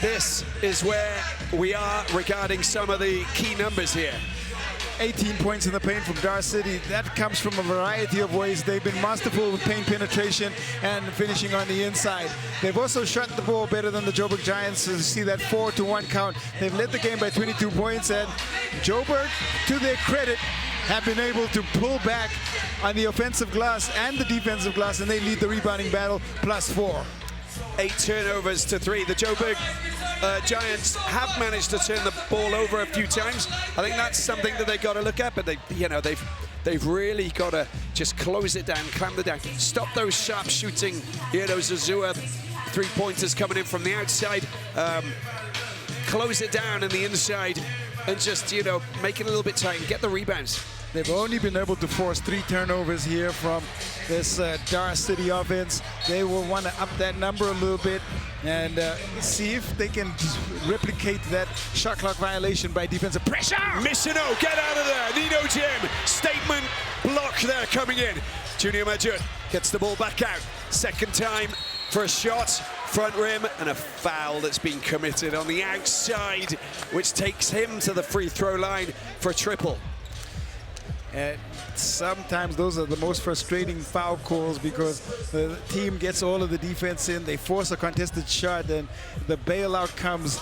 This is where we are regarding some of the key numbers here. 18 points in the paint from Dar City. That comes from a variety of ways. They've been masterful with paint penetration and finishing on the inside. They've also shot the ball better than the Joburg Giants. You see that 4-1 count. They've led the game by 22 points, and Joburg, to their credit, have been able to pull back on the offensive glass and the defensive glass, and they lead the rebounding battle +4. 8 turnovers to 3. The Joburg Giants have managed to turn the ball over a few times. I think that's something that they've got to look at, but they've really got to just close it down, clamp it down, stop those sharp shooting, those Azua three-pointers coming in from the outside, close it down in the inside, and just make it a little bit tight and get the rebounds. They've only been able to force 3 turnovers here from this Dar City offense. They will want to up that number a little bit and see if they can replicate that shot clock violation by defensive pressure. Missino, get out of there. Nino Jim, statement block there coming in. Junior Majid gets the ball back out. Second time for a shot, front rim, and a foul that's been committed on the outside, which takes him to the free throw line for a triple. And sometimes those are the most frustrating foul calls because the team gets all of the defense in, they force a contested shot, and the bailout comes.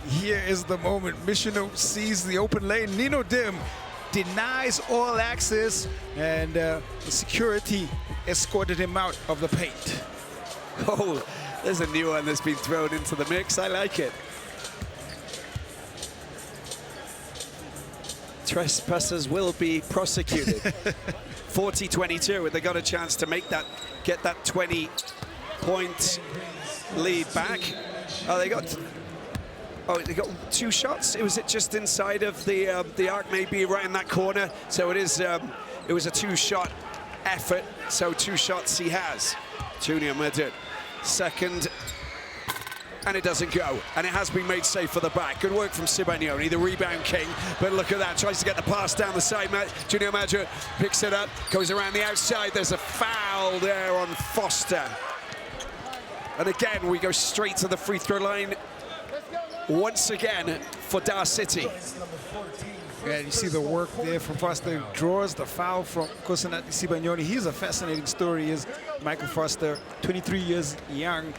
Here is the moment. Mishino sees the open lane. Nino Dim denies all access, and the security escorted him out of the paint. Oh, there's a new one that's been thrown into the mix. I like it. Trespassers will be prosecuted. 40-22, and they got a chance to get that 20-point lead back. They got 2 shots. Was it just inside of the arc, maybe right in that corner? So it was a 2-shot effort. So 2 shots he has. Junior Madrid, second. And it doesn't go, and it has been made safe for the back. Good work from Sibagnoni, the rebound king, but look at that, tries to get the pass down the side. Junior Madrid picks it up, goes around the outside. There's a foul there on Foster. And again, we go straight to the free throw line once again for Dar City. Yeah, you see the work there from Foster. Draws the foul from Kosanati Sibagnoni. He's a fascinating story. He is Michael Foster, 23 years young,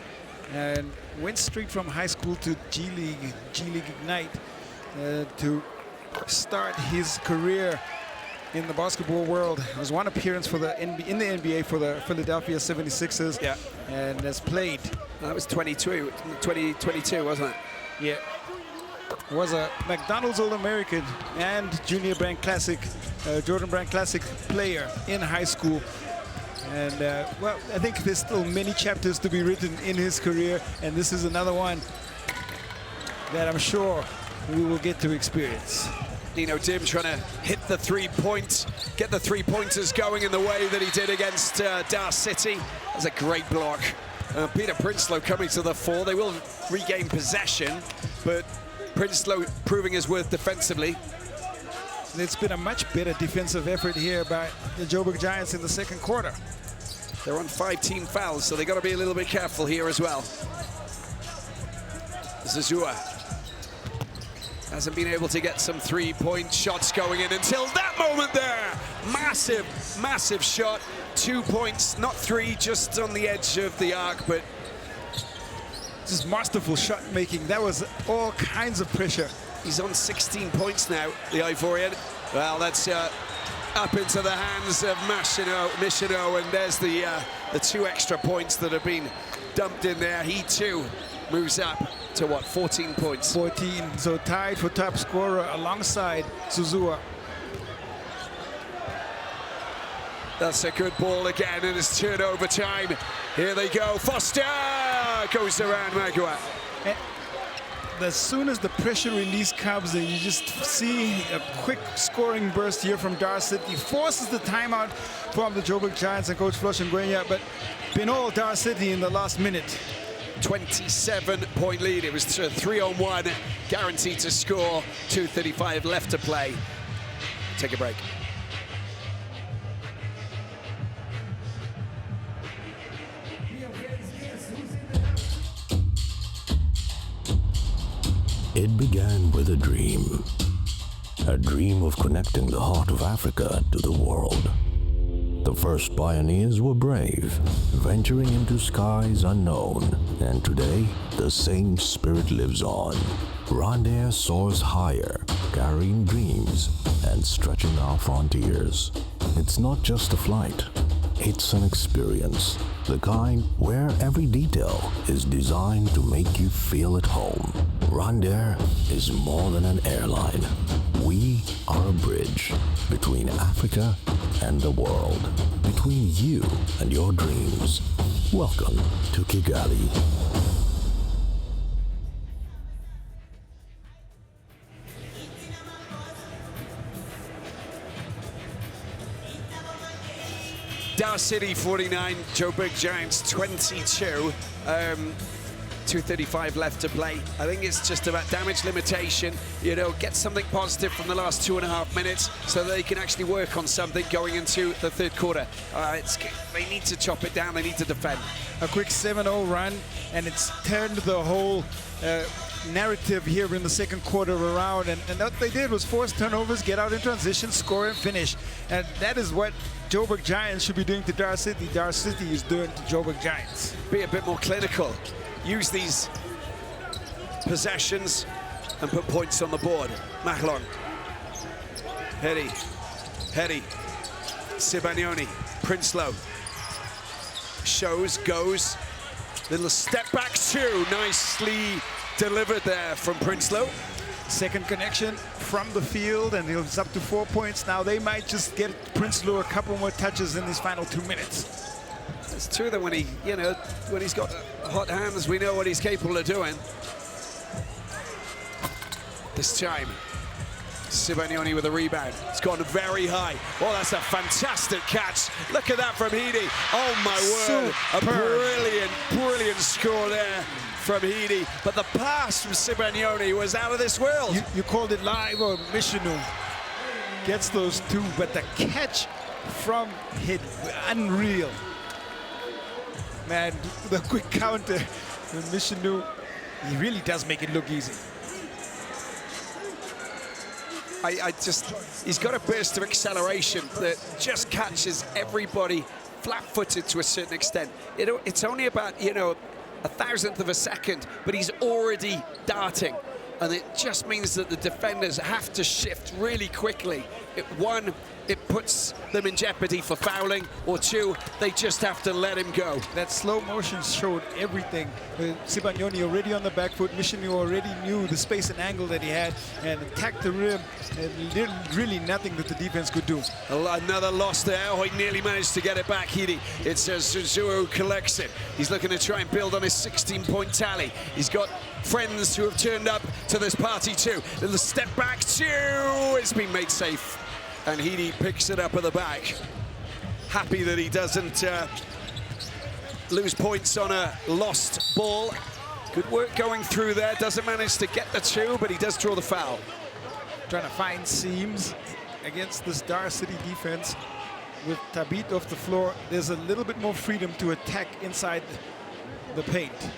and went straight from high school to G League Ignite to start his career in the basketball world. There was one appearance for in the NBA for the Philadelphia 76ers, yeah, and has played. That was 2022, wasn't it? Yeah. Was a McDonald's All-American and Junior Brand Classic, Jordan Brand Classic player in high school. And, well, I think there's still many chapters to be written in his career, and this is another one that I'm sure we will get to experience. Nino Dim trying to hit the 3-point, get the 3-pointers going in the way that he did against Dar City. That's a great block. Peter Prinsloo coming to the fore. They will regain possession, but Prinsloo proving his worth defensively. It's been a much better defensive effort here by the Joburg Giants in the second quarter. They're on 5 team fouls, so they got to be a little bit careful here as well. Zazua hasn't been able to get some 3-point shots going in until that moment there. Massive, massive shot. 2 points, not 3, just on the edge of the arc, but just masterful shot making. That was all kinds of pressure He's on 16 points now, the Ivorian. Well, that's up into the hands of Michino, and there's the 2 extra points that have been dumped in there. He too moves up to what, 14 points? 14, so tied for top scorer alongside Suzuha. That's a good ball again, and it's turnover time. Here they go. Foster goes around Magua. As soon as the pressure release comes in, you just see a quick scoring burst here from Dar City. Forces the timeout from the Joburg Giants and Coach Flosh Ngwenya, but been all Dar City in the last minute. 27-point lead. It was 3-on-1, guaranteed to score. 2:35 left to play. Take a break. It began with a dream of connecting the heart of Africa to the world. The first pioneers were brave, venturing into skies unknown, and today the same spirit lives on. Rwandair soars higher, carrying dreams and stretching our frontiers. It's not just a flight, it's an experience, the kind where every detail is designed to make you feel at home. Rwandair is more than an airline. We are a bridge between Africa and the world, between you and your dreams. Welcome to Kigali. Dar City 49, Joburg Giants 22. 2:35 left to play. I think it's just about damage limitation. You know, get something positive from the last 2.5 minutes so they can actually work on something going into the third quarter. They need to chop it down. They need to defend. A quick 7-0 run, and it's turned the whole narrative here in the second quarter around. And what they did was force turnovers, get out in transition, score and finish. And that is what Joburg Giants should be doing to Dar City. Dar City is doing to Joburg Giants. Be a bit more clinical. Use these possessions and put points on the board. Machlon. Hedy. Sibanyoni. Prinsloo. Shows, goes. Little step back two. Nicely delivered there from Prinsloo. Second connection from the field, and it's up to 4 points. Now they might just get Prinsloo a couple more touches in these final 2 minutes. It's true that when he's got hot hands, we know what he's capable of doing. This time, Sibanyoni with a rebound. It's gone very high. Oh, that's a fantastic catch. Look at that from Hedy. Oh my word, a brilliant score there from Hedy. But the pass from Sibanyoni was out of this world. You called it live, or Michino gets those two, but the catch from Hedy, unreal. Man, the quick counter from Michino, he really does make it look easy. He's got a burst of acceleration that just catches everybody flat-footed to a certain extent. It's only about, 1,000th of a second, but he's already darting. And it just means that the defenders have to shift really quickly. One, it puts them in jeopardy for fouling, or two, they just have to let him go. That slow motion showed everything. Sibanyoni already on the back foot. Michino already knew the space and angle that he had and attacked the rim. And really nothing that the defense could do. Another loss there. Oh, he nearly managed to get it back, Hedy. It's Suzuha who collects it. He's looking to try and build on his 16-point tally. He's got friends who have turned up to this party too. Little step back two. It's been made safe. And Hedy picks it up at the back. Happy that he doesn't lose points on a lost ball. Good work going through there. Doesn't manage to get the two, but he does draw the foul. Trying to find seams against this Dar City defense. With Tabit off the floor, there's a little bit more freedom to attack inside the paint.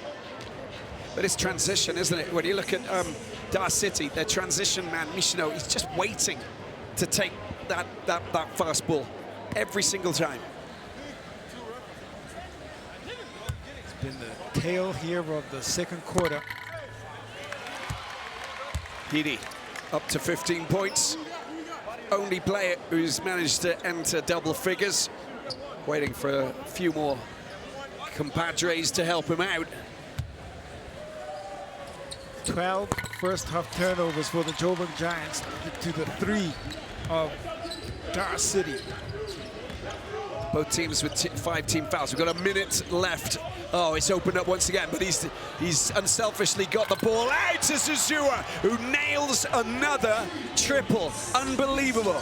But it's transition, isn't it? When you look at Dar City, their transition man, Michino, he's just waiting to take that fast ball every single time. It's been the tail here of the second quarter. Petey up to 15 points. Only player who's managed to enter double figures. Waiting for a few more compadres to help him out. 12 first half turnovers for the Joburg Giants to the 3 of Dar City. Both teams with 5 team fouls. We've got a minute left. Oh, it's opened up once again, but he's unselfishly got the ball out to Zazua, who nails another triple. Unbelievable.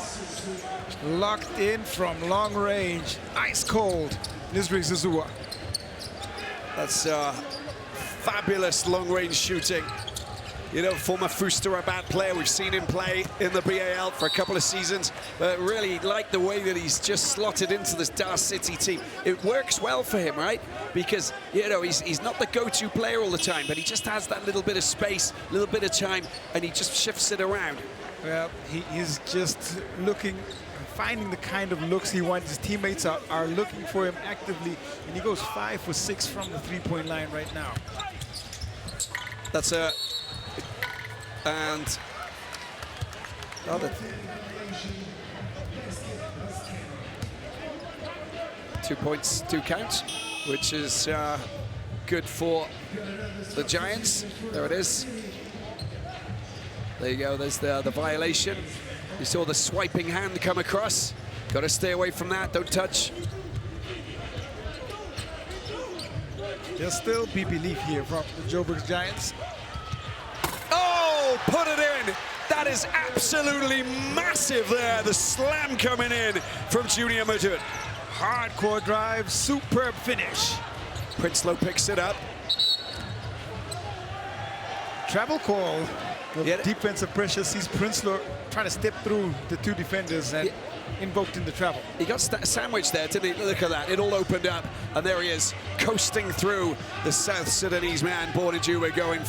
Locked in from long range, ice cold, Nisri Zazua. That's fabulous long range shooting. You know, former Fuster Rabat player, we've seen him play in the BAL for a couple of seasons, but really like the way that he's just slotted into this Dar City team. It works well for him, right? Because, you know, he's not the go-to player all the time, but he just has that little bit of space, a little bit of time, and he just shifts it around. Well, he's just looking, finding the kind of looks he wants. His teammates are looking for him actively, and he goes 5 for 6 from the three-point line right now. That's a... And other 2 points, 2 counts, which is good for the Giants. There it is. There you go, there's the violation. You saw the swiping hand come across. Got to stay away from that, don't touch. There's still be belief here from the Joburg Giants. Oh, put it in. That is absolutely massive there. The slam coming in from Junior Madud. Hardcore drive, superb finish. Prinsloo picks it up. Travel call. The Yeah. defensive pressure sees Prinsloo trying to step through the 2 defenders and invoked in the travel. He got sandwiched there, didn't he? Look at that. It all opened up, and there he is, coasting through the South Sudanese man, born in Juba, going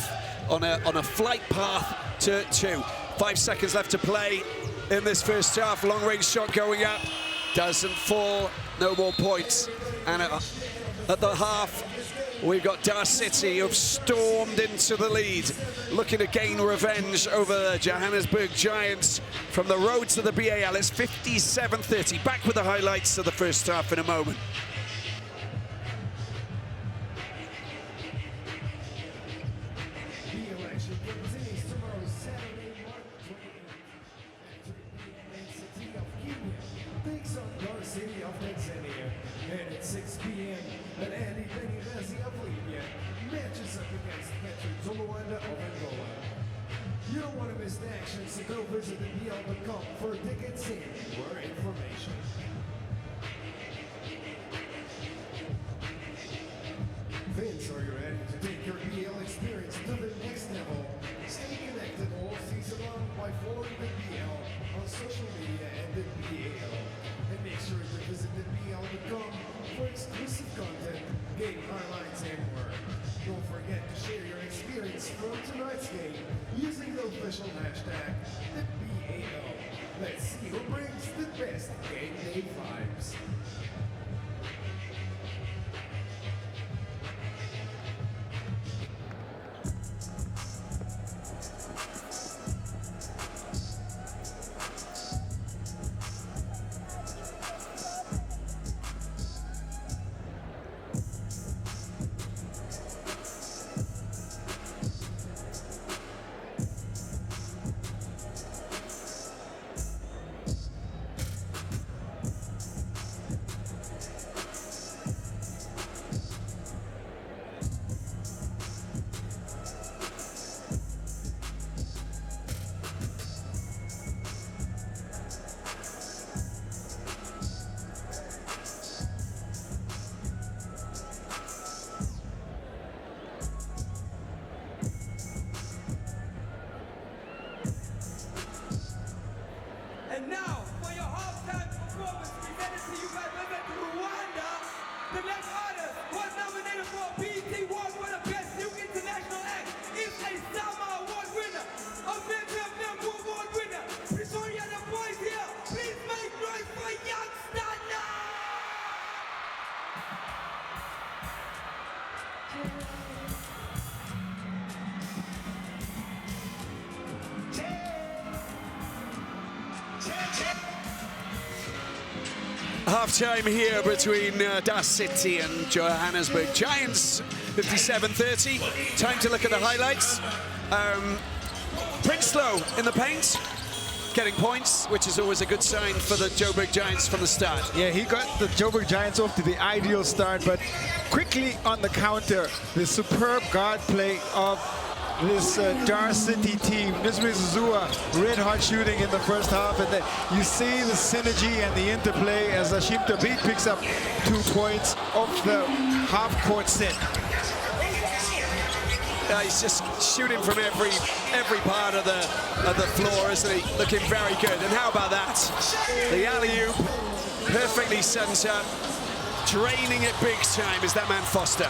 on a flight path to 2. 5 seconds left to play in this first half. Long-range shot going up. Doesn't fall. No more points. And at the half, we've got Dar City, who've stormed into the lead, looking to gain revenge over the Johannesburg Giants from the road to the BAL. It's 57-30. Back with the highlights of the first half in a moment. You don't want to miss the action, so go visit the BAL.com for tickets and more information. Vince, are you ready to take your BAL experience to the next level? Stay connected all season long by following the BAL on social media and the BAL. And make sure to visit the BAL.com for exclusive content, game highlights, and more. Don't forget to share your experience from tonight's game using the official hashtag, the BAL. Let's see who brings the best game day vibes. And now, for your halftime performance presented to you by Women Rwanda, the next artist was nominated for a BET Award for the Best New International Act is a Sama Award winner, a Film Award winner. Pretoria, the boys here, please make noise for Young Stunner! Half-time here between Dar City and Johannesburg Giants, 57-30. Time to look at the highlights. Prinsloo in the paint, getting points, which is always a good sign for the Joburg Giants from the start. Yeah, he got the Joburg Giants off to the ideal start, but quickly on the counter, the superb guard play of this Dar City team. Nisri Zuzua, red hot shooting in the first half, and then you see the synergy and the interplay as Ashim Tabit picks up 2 points off the half-court set. He's just shooting from every part of the floor, isn't he? Looking very good. And how about that? The alley-oop, perfectly sent up, draining it big time is that man Foster.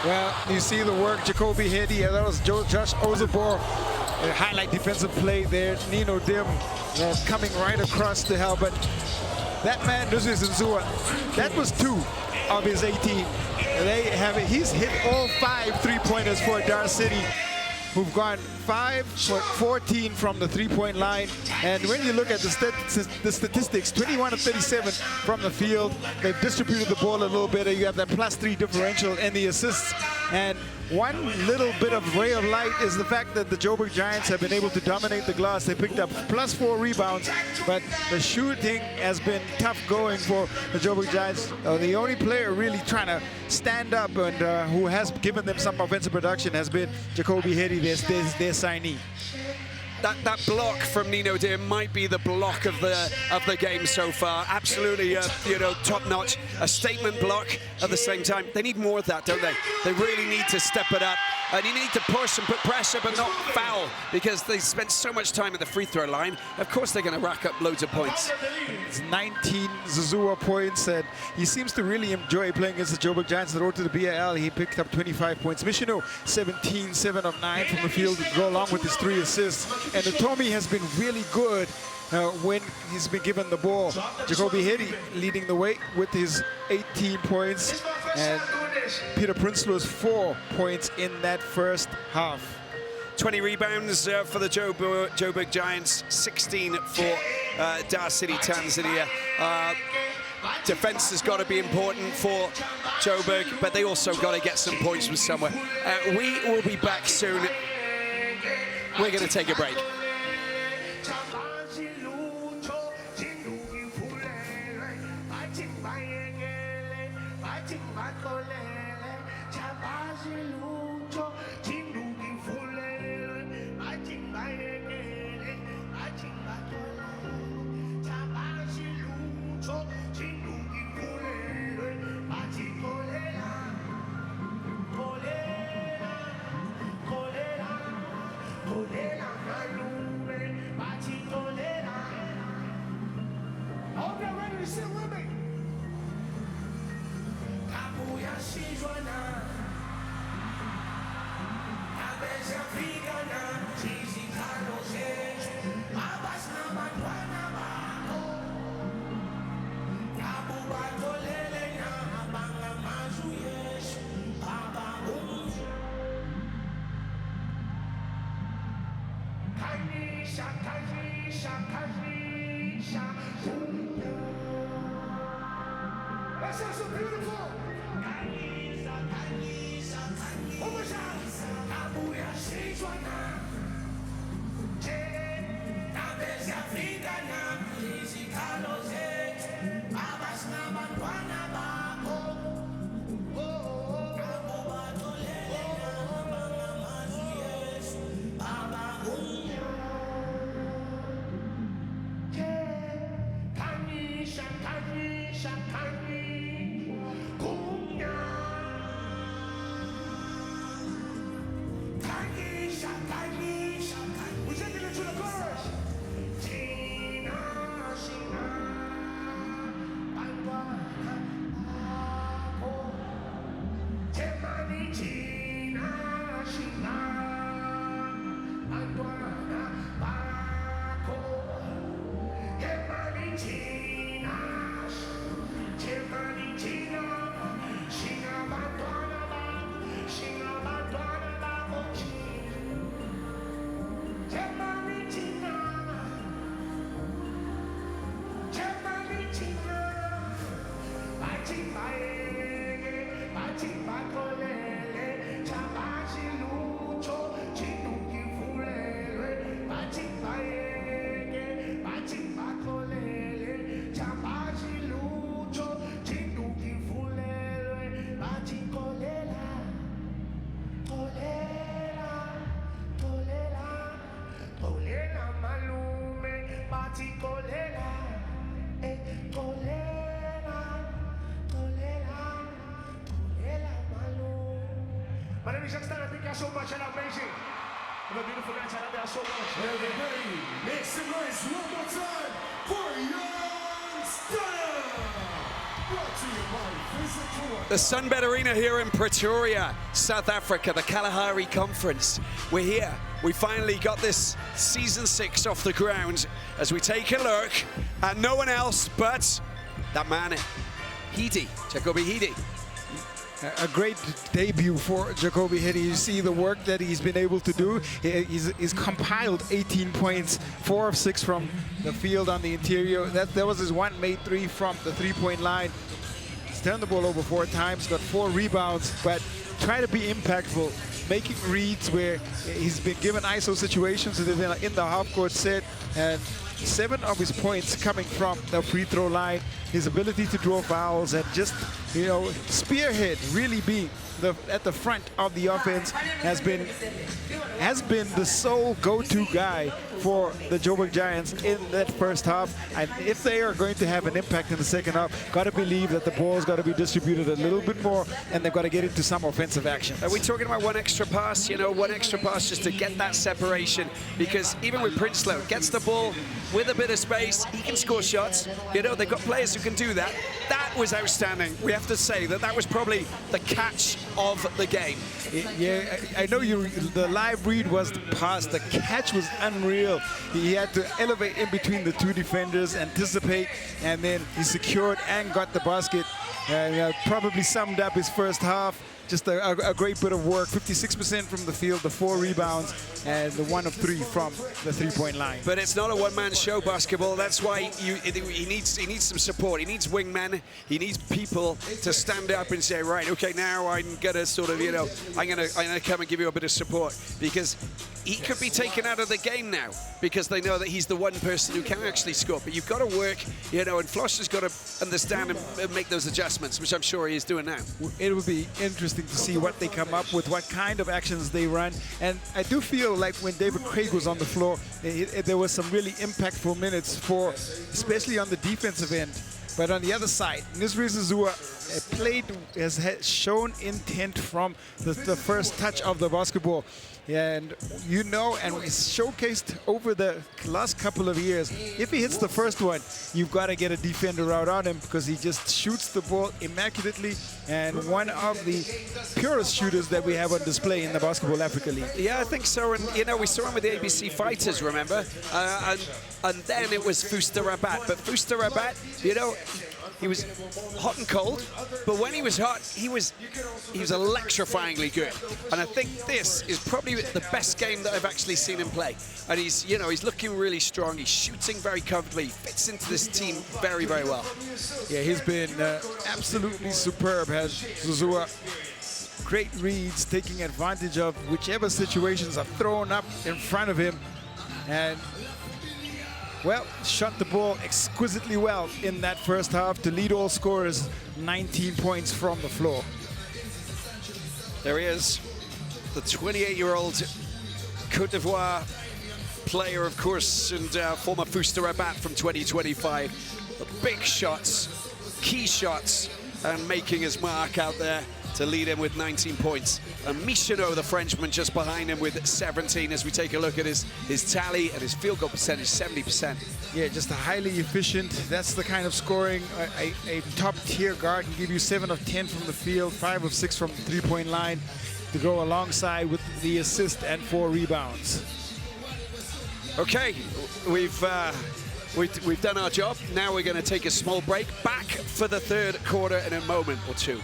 Well, you see the work, Jacoby Hedy, that was Josh Ozabor, a highlight defensive play there. Nino Dim coming right across the hell, but that man, Nisri Zuzua, that was 2 of his 18. He's hit all 5 three-pointers for Dar City, who've gone 5 for 14 from the three-point line. And when you look at the statistics, 21 of 37 from the field. They've distributed the ball a little better. You have that +3 differential in the assists. And one little bit of ray of light is the fact that the Joburg Giants have been able to dominate the glass. They picked up +4 rebounds, but the shooting has been tough going for the Joburg Giants. The only player really trying to stand up and who has given them some offensive production has been Jacoby Hedy, their signee. That block from Nino Dim might be the block of the game so far. Absolutely, top-notch. A statement block at the same time. They need more of that, don't they? They really need to step it up. And you need to push and put pressure, but not foul, because they spent so much time at the free throw line. Of course, they're going to rack up loads of points. It's 19 Zuzua points, and he seems to really enjoy playing against the Joburg Giants. The road to the BAL, he picked up 25 points. Mishino, 17, 7 of 9 from the field to go along with his 3 assists. And Utomi has been really good when he's been given the ball. Jacoby Hedy leading the way with his 18 points, and Peter Prinsloo's 4 points in that first half. 20 rebounds for the Joburg Giants, 16 for Dar City, Tanzania. Defense has got to be important for Joburg, but they also got to get some points from somewhere. We will be back soon. We're going to take a break. That sounds so beautiful. My name is Jackson. Thank you so much and amazing. Have a beautiful night. I love you so much. Everybody, make some noise one more time for Young Stunner. Brought to you by Physical. The Sunbed Arena here in Pretoria, South Africa, the Kalahari Conference. We're here. We finally got this season 6 off the ground as we take a look at no one else but that man, Jacoby Hidi. A great debut for Jacoby Hidi. You see the work that he's been able to do. He's compiled 18 points, 4 of 6 from the field on the interior. That was his one made 3 from the three-point line. He's turned the ball over 4 times, got 4 rebounds, but try to be impactful, making reads where he's been given ISO situations in the half-court set, and 7 of his points coming from the free throw line. His ability to draw fouls and just, you know, spearhead, really be at the front of the offense has been the sole go-to guy for the Joburg Giants in that first half. And if they are going to have an impact in the second half, got to believe that the ball's got to be distributed a little bit more, and they've got to get into some offensive action. Are we talking about one extra pass? You know, one extra pass just to get that separation, because even with Prinsloo, gets the ball with a bit of space, he can score shots. You know, they've got players who can do that. That was outstanding. We have to say that was probably the catch of the game. Yeah, I know the live read was the pass. The catch was unreal. He had to elevate in between the 2 defenders, anticipate, and then he secured and got the basket. And probably summed up his first half. Just a great bit of work. 56% from the field, the 4 rebounds, and the 1 of 3 from the three-point line. But it's not a one-man show, basketball. That's why he needs some support. He needs wingmen. He needs people to stand up and say, right, okay, now I'm gonna sort of, you know, I'm gonna come and give you a bit of support, because he could be taken out of the game now because they know that he's the one person who can actually score. But you've got to work, you know, and Floss has got to understand and make those adjustments, which I'm sure he is doing now. It would be interesting to see what they come up with, what kind of actions they run. And I do feel like when David Craig was on the floor, there was some really impactful minutes especially on the defensive end. But on the other side, Nisri Zuzua has shown intent from the first touch of the basketball. And you know, and we showcased over the last couple of years, if he hits the first one, you've got to get a defender out on him, because he just shoots the ball immaculately, and one of the purest shooters that we have on display in the Basketball Africa League. Yeah, I think so. And, you know, we saw him with the ABC Fighters, remember? And then it was Fuster Rabat. But Fuster Rabat, you know, he was hot and cold, but when he was hot, he was electrifyingly good. And I think this is probably the best game that I've actually seen him play. And he's looking really strong. He's shooting very comfortably. Fits into this team very, very well. Yeah, he's been absolutely superb. Has Zuzua. Great reads, taking advantage of whichever situations are thrown up in front of him. And well, shot the ball exquisitely well in that first half to lead all scorers, 19 points from the floor. There he is, the 28-year-old Cote d'Ivoire player, of course, and former Fuster Rabat from 2025. The big shots, key shots, and making his mark out there to lead him with 19 points. And Michonneau, the Frenchman, just behind him with 17 as we take a look at his tally and his field goal percentage, 70%. Yeah, just a highly efficient. That's the kind of scoring a top-tier guard can give you. 7 of 10 from the field, 5 of 6 from the three-point line to go alongside with the assist and 4 rebounds. Okay, we've done our job. Now we're going to take a small break. Back for the third quarter in a moment or two.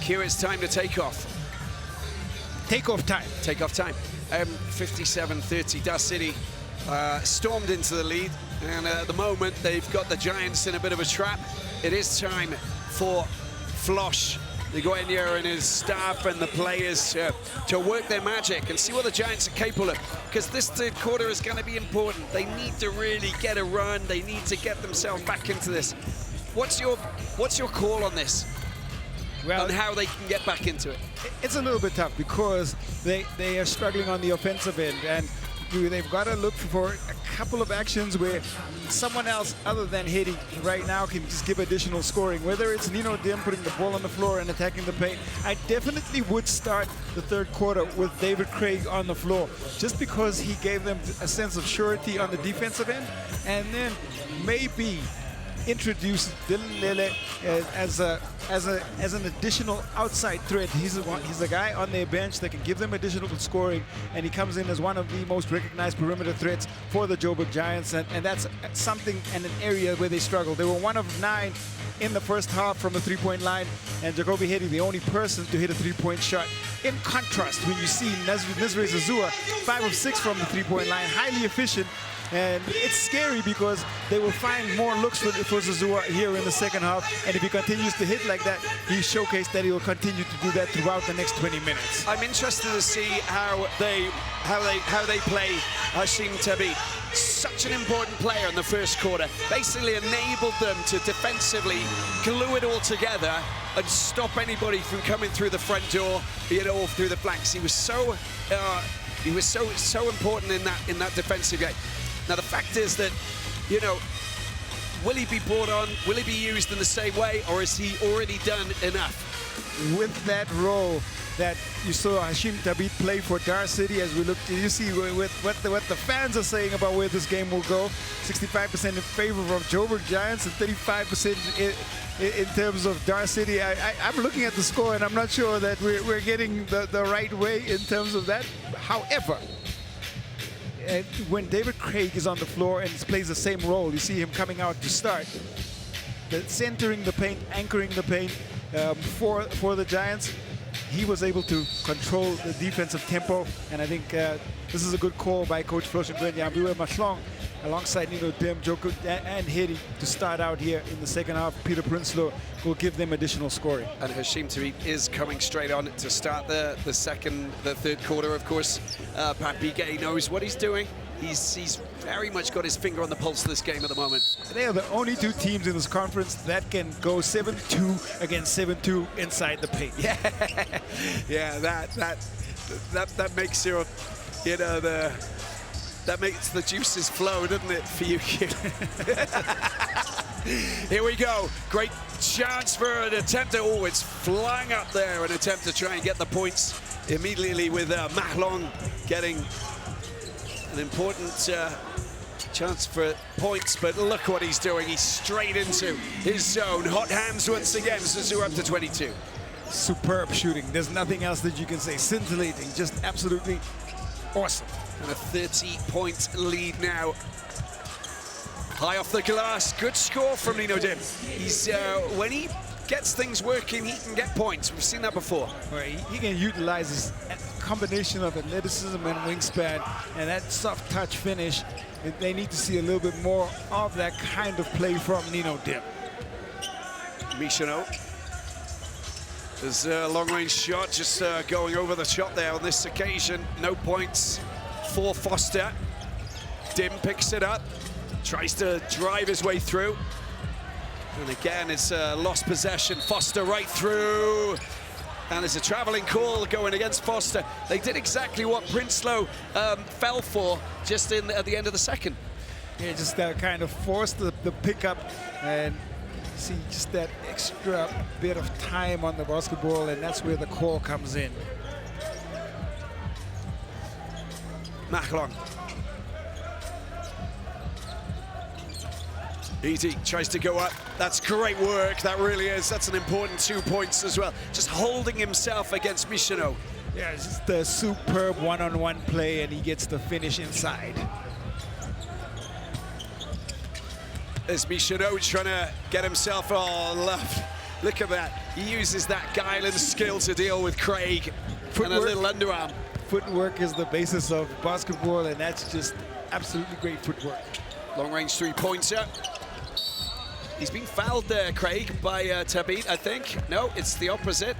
Q, it's time to take off. Takeoff time. Takeoff time. 57-30, Dar City stormed into the lead, and at the moment they've got the Giants in a bit of a trap. It is time for Flosh, Liguenia and his staff and the players to work their magic and see what the Giants are capable of, because this third quarter is going to be important. They need to really get a run. They need to get themselves back into this. What's your call on this? Well, on how they can get back into it? It's a little bit tough because they are struggling on the offensive end, and they've got to look for a couple of actions where someone else other than Haiti right now can just give additional scoring, whether it's Nino Dim putting the ball on the floor and attacking the paint. I definitely would start the third quarter with David Craig on the floor, just because he gave them a sense of surety on the defensive end, and then maybe introduce Dylan Lele as an additional outside threat. He's a guy on their bench that can give them additional scoring, and he comes in as one of the most recognized perimeter threats for the Joburg Giants, and that's something and an area where they struggle. They were 1 of 9 in the first half from the three-point line, and Jacoby Haiti, the only person to hit a three-point shot. In contrast, when you see Nizre Zazua, 5 of 6 from the three-point line, highly efficient. And it's scary because they will find more looks for Zazua here in the second half. And if he continues to hit like that, he showcased that he will continue to do that throughout the next 20 minutes. I'm interested to see how they play Hashim Tabi. Such an important player in the first quarter. Basically enabled them to defensively glue it all together and stop anybody from coming through the front door, or through the flanks. He was so important in that defensive game. Now, the fact is that, will he be brought on? Will he be used in the same way, or is he already done enough? With that role that you saw Hashim Tabit play for Dar City, as we look, you see with what the fans are saying about where this game will go. 65% in favor of Joburg Giants and 35% in terms of Dar City. I'm looking at the score, and I'm not sure that we're getting the right way in terms of that. However, when David Craig is on the floor and plays the same role, you see him coming out to start, centering the paint, anchoring the paint for the Giants. He was able to control the defensive tempo, and I think this is a good call by Coach Flosh Ngwenya Mahlong alongside Nino Dim, Joko, and Haiti to start out here in the second half. Peter Prinsloo will give them additional scoring. And Hashim Tabi is coming straight on to start the third quarter, of course. Papi Gay knows what he's doing. He's very much got his finger on the pulse of this game at the moment. They are the only 2 teams in this conference that can go 7-2 against 7-2 inside the paint. Yeah, that makes your, that makes the juices flow, doesn't it, for you, Q? Here we go. Great chance for an attempt at, it's flying up there, an attempt to try and get the points immediately with Mahlong getting an important chance for points, but look what he's doing. He's straight into his zone. Hot hands once again. Zazua up to 22. Superb shooting. There's nothing else that you can say. Scintillating, just absolutely awesome. And a 30-point lead now. High off the glass. Good score from Nino Dim. He's when he gets things working, he can get points. We've seen that before. Well, he can utilize his combination of athleticism and wingspan and that soft touch finish. They need to see a little bit more of that kind of play from Nino Dim. Michano. There's a long-range shot, just going over the shot there on this occasion. No points for Foster. Dim picks it up, tries to drive his way through. And again, it's lost possession. Foster right through. And there's a traveling call going against Foster. They did exactly what Prinsloo fell for just at the end of the second. Yeah, just kind of forced the pickup and see just that extra bit of time on the basketball, and that's where the call comes in. Mahlong. Easy, tries to go up. That's great work, that really is. That's an important 2 points as well. Just holding himself against Michano. Yeah, it's just a superb one-on-one play, and he gets the finish inside. There's Michano trying to get himself Look at that. He uses that guile and skill to deal with Craig. And a little underarm. Footwork is the basis of basketball, and that's just absolutely great footwork. Long-range three-pointer. He's been fouled there, Craig, by Tabit, I think. No, it's the opposite.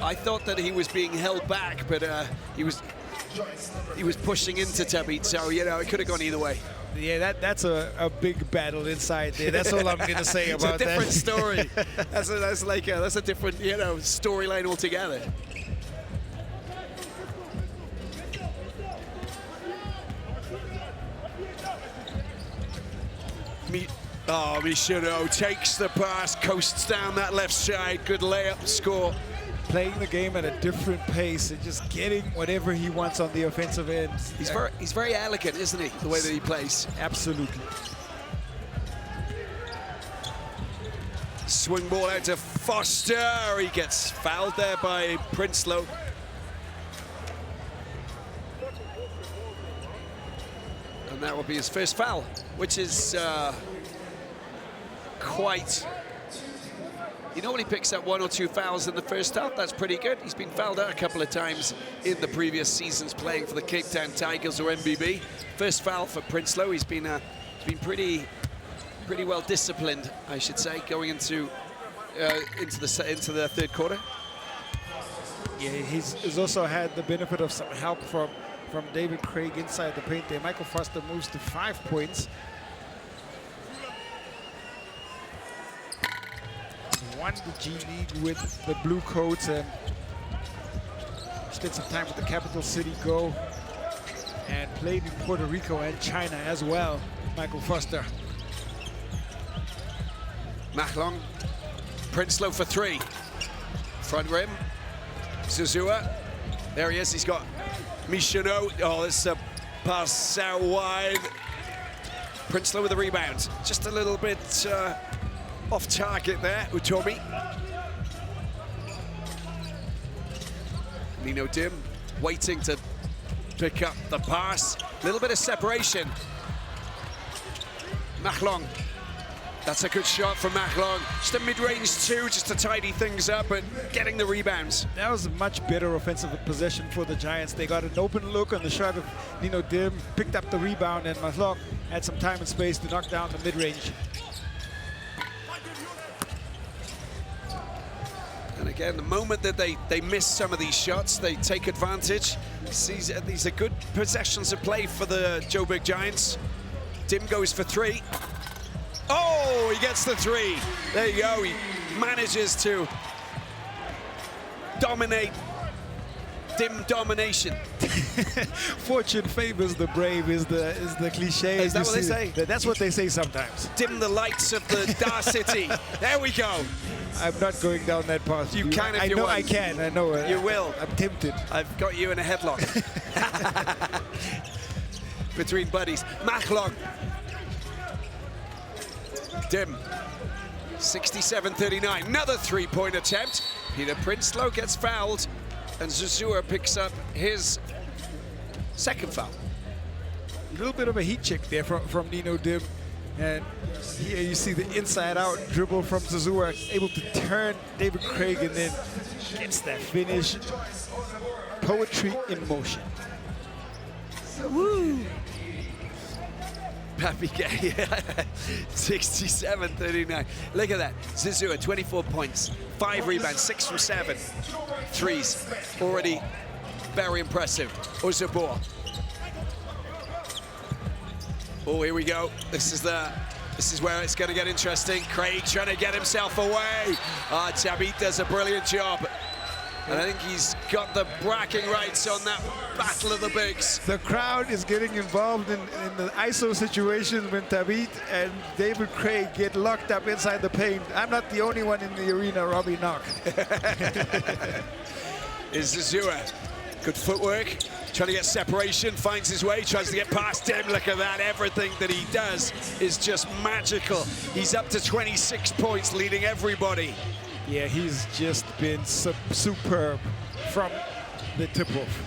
I thought that he was being held back, but he was pushing into Tabit, so, you know, it could have gone either way. Yeah, that's a big battle inside there. That's all I'm going to say about that. It's a different story. that's a different, you know, storyline altogether. Michino takes the pass, coasts down that left side. Good layup score. Playing the game at a different pace and just getting whatever he wants on the offensive end. He's very elegant, isn't he, the way that he plays? Absolutely. Swing ball out to Foster. He gets fouled there by Prinsloo. And that will be his first foul, which is quite... He normally picks up 1 or 2 fouls in the first half. That's pretty good. He's been fouled out a couple of times in the previous seasons playing for the Cape Town Tigers or MBB. First foul for Prinsloo. He's been pretty well disciplined, I should say, going into the third quarter. Yeah, he's also had the benefit of some help from David Craig inside the paint there. Michael Foster moves to 5 points. Won the G League with the Blue Coats and spent some time with the Capital City Go and played in Puerto Rico and China as well, Michael Foster. Machlong, Prinsloo for 3. Front rim, Zuzua. There he is, he's got Michino. Oh, this is a pass out wide. Prinsloo with the rebound. Just a little bit off target there, Utomi. Nino Dim waiting to pick up the pass. A little bit of separation. Machlong. That's a good shot from Machlong. Just a mid-range 2, just to tidy things up, but getting the rebounds. That was a much better offensive possession for the Giants. They got an open look on the shot of Nino Dim, picked up the rebound, and Machlong had some time and space to knock down the mid-range. And again, the moment that they miss some of these shots, they take advantage. These are good possessions of play for the Joburg Giants. Dim goes for 3. Oh, he gets the 3. There you go. He manages to dominate. Dim domination. Fortune favors the brave is the cliche. Is that what they say? That's what they say sometimes. Dim the lights of the Dar City. There we go. I'm not going down that path. You can if I you know want. I can. I know. You will. I'm tempted. I've got you in a headlock. Between buddies. Machlong. Dim. 67-39. Another 3-point attempt. Peter Prinsloo gets fouled, and Zuzua picks up his second foul. A little bit of a heat check there from Nino Dim. And here you see the inside-out dribble from Zuzua, able to turn David Craig and then gets that finish. Poetry in motion. Woo! Pappy Gay, 67-39. Look at that. Zuzua, 24 points, 5 rebounds, 6 from 7. Threes, already very impressive. Ozabor. Oh, here we go. This is where it's going to get interesting. Craig trying to get himself away. Tabit does a brilliant job. And I think he's got the bragging rights on that battle of the bigs. The crowd is getting involved in the ISO situation when Tabit and David Craig get locked up inside the paint. I'm not the only one in the arena, Robbie Knock. Is Zuzua. Good footwork. Trying to get separation, finds his way, tries to get past him. Look at that. Everything that he does is just magical. He's up to 26 points, leading everybody. Yeah, he's just been superb from the tip-off.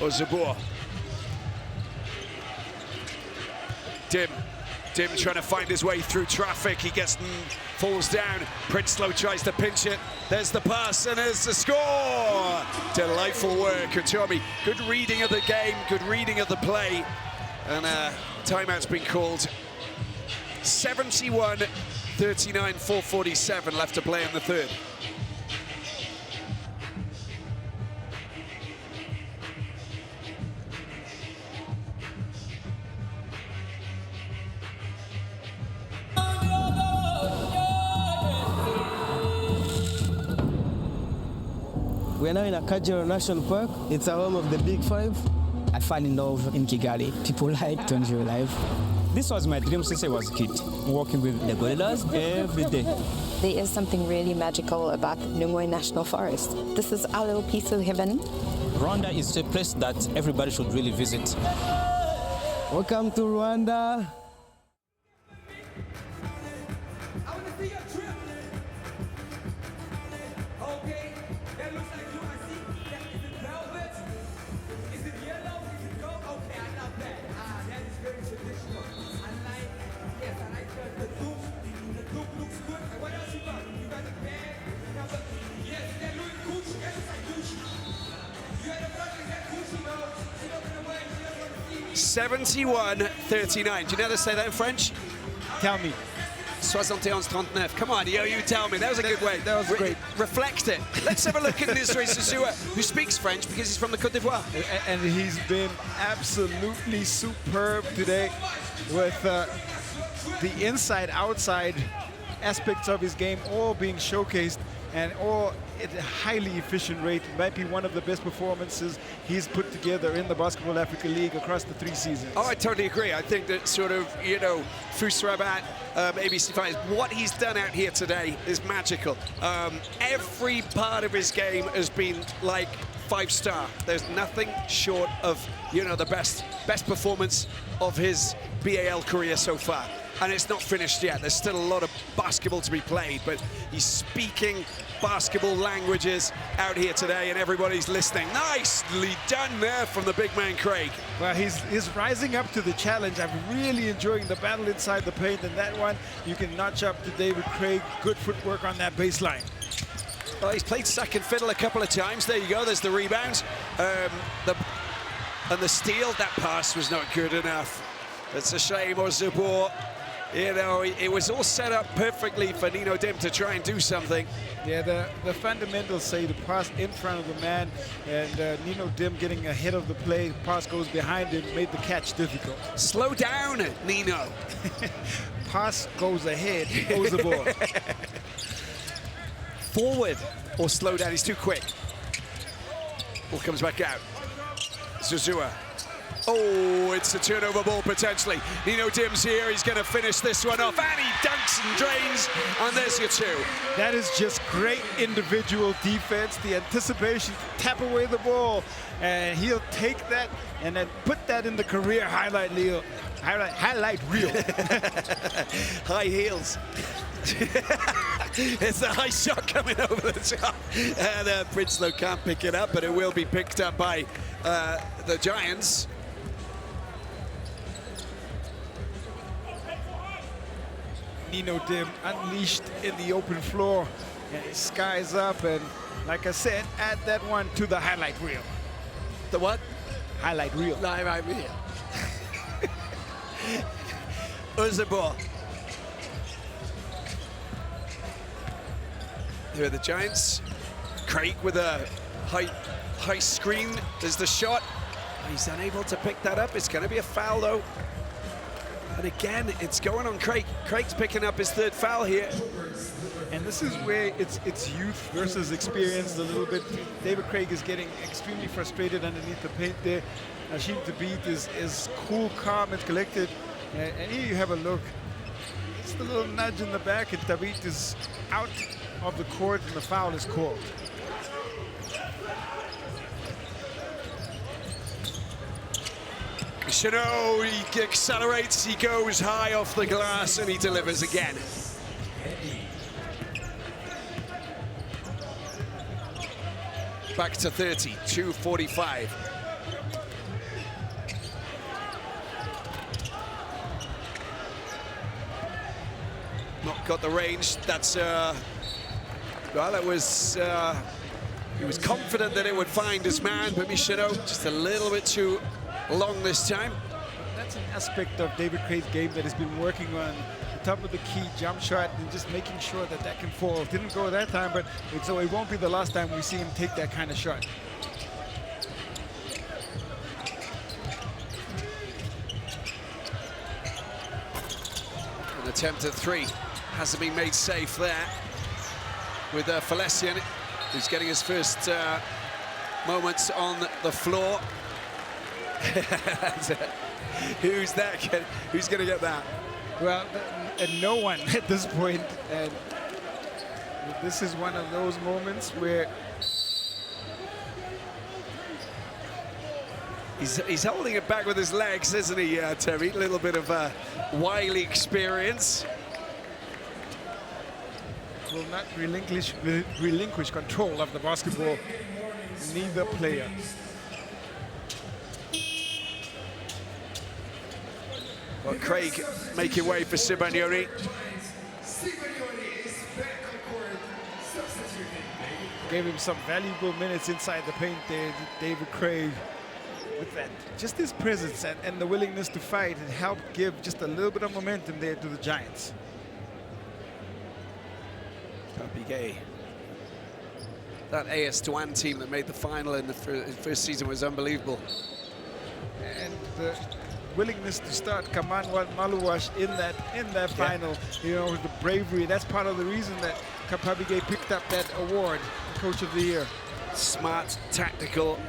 Ozabor. Dim Dim trying to find his way through traffic. He falls down. Prinsloo tries to pinch it. There's the pass and there's the score. Delightful work, Tommy. Good reading of the game, good reading of the play. And timeout's been called. 71-39, 4:47 left to play in the third. We're now in a Kalahari National Park. It's a home of the Big Five. I fell in love in Kigali. People like to enjoy life. This was my dream since I was a kid, walking with the gorillas every day. There is something really magical about Nungwe National Forest. This is our little piece of heaven. Rwanda is a place that everybody should really visit. Welcome to Rwanda. I want to see your trip. Okay, that looks like you. I see. Is it velvet? Is it yellow? Is it gold? Okay, I love that. That is very traditional. I like, yes, I like the look. The look looks good. And what else you got? You got the bag. Yes, that Louis Gucci. That looks like Gucci. You had a brother, is that Gucci? No, she looking away. She doesn't want to see me. 71-39. Do you know how to say that in French? Tell me. 71-39. Come on, you tell me. That was a good way. That was great. Reflect it. Let's have a look at Nisri Sisua, who speaks French because he's from the Côte d'Ivoire. And he's been absolutely superb today with the inside-outside aspects of his game all being showcased and all at a highly efficient rate. Might be one of the best performances he's put together in the Basketball Africa League across the 3 seasons. Oh, I totally agree. I think that sort of, Fous Rabat, ABC Fighters, what he's done out here today is magical. Every part of his game has been like 5-star. There's nothing short of, the best performance of his BAL career so far. And it's not finished yet. There's still a lot of basketball to be played, but he's speaking basketball languages out here today, and everybody's listening. Nicely done there from the big man, Craig. Well, he's rising up to the challenge. I'm really enjoying the battle inside the paint, and that one, you can notch up to David Craig. Good footwork on that baseline. Well, he's played second fiddle a couple of times. There you go, there's the rebound. And the steal, that pass was not good enough. It's a shame, Ozubor. It was all set up perfectly for Nino Dim to try and do something. Yeah, the fundamentals say to pass in front of the man, and Nino Dim getting ahead of the play, pass goes behind him, made the catch difficult. Slow down, Nino. Pass goes ahead, goes the ball. Forward or slow down, he's too quick. Ball comes back out. Zuzua. Oh, it's a turnover ball potentially. Nino Dim's here, he's going to finish this one off, and he dunks and drains, and there's your 2. That is just great individual defense, the anticipation to tap away the ball, and he'll take that and then put that in the career highlight reel. High heels. It's a high shot coming over the top, and Prinsloo can't pick it up, but it will be picked up by the Giants. Nino Dim unleashed in the open floor, and it skies up, and like I said, add that one to the highlight reel. The what? Highlight reel. The highlight reel. Ozubor. Here are the Giants. Craig with a high screen. There's the shot. He's unable to pick that up. It's going to be a foul, though. And again, it's going on Craig. Craig's picking up his 3rd foul here. And this is where it's youth versus experience a little bit. David Craig is getting extremely frustrated underneath the paint there. Hashim Tabit is cool, calm, and collected. And here you have a look. Just a little nudge in the back, and Tabit is out of the court, and the foul is called. Chanot, he accelerates, he goes high off the glass, and he delivers again. Back to 30, 2:45. not got the range. That's, well, it was, he was confident that it would find his man, but Michino just a little bit too long this time. That's an aspect of David Craig's game that has been working on the top of the key jump shot and just making sure that that can fall. Didn't go that time, but so it won't be the last time we see him take that kind of shot. An attempt at three hasn't been made safe there with Falesian, who's getting his first moments on the floor. Who's that? Who's going to get that? Well, and no one at this point. And this is one of those moments where he's holding it back with his legs, isn't he, Terry? A little bit of a wily experience. Will not relinquish control of the basketball. Neither player. Well, Craig making way for Sibagnoni. Gave him some valuable minutes inside the paint there, David Craig. With that, just his presence and the willingness to fight, it helped give just a little bit of momentum there to the Giants. Gay. That AS2An team that made the final in the first season was unbelievable. And the willingness to start Kamanwal Maluwash in that final, you know, with the bravery. That's part of the reason that Kapabige picked up that award, Coach of the Year. Smart, tactical,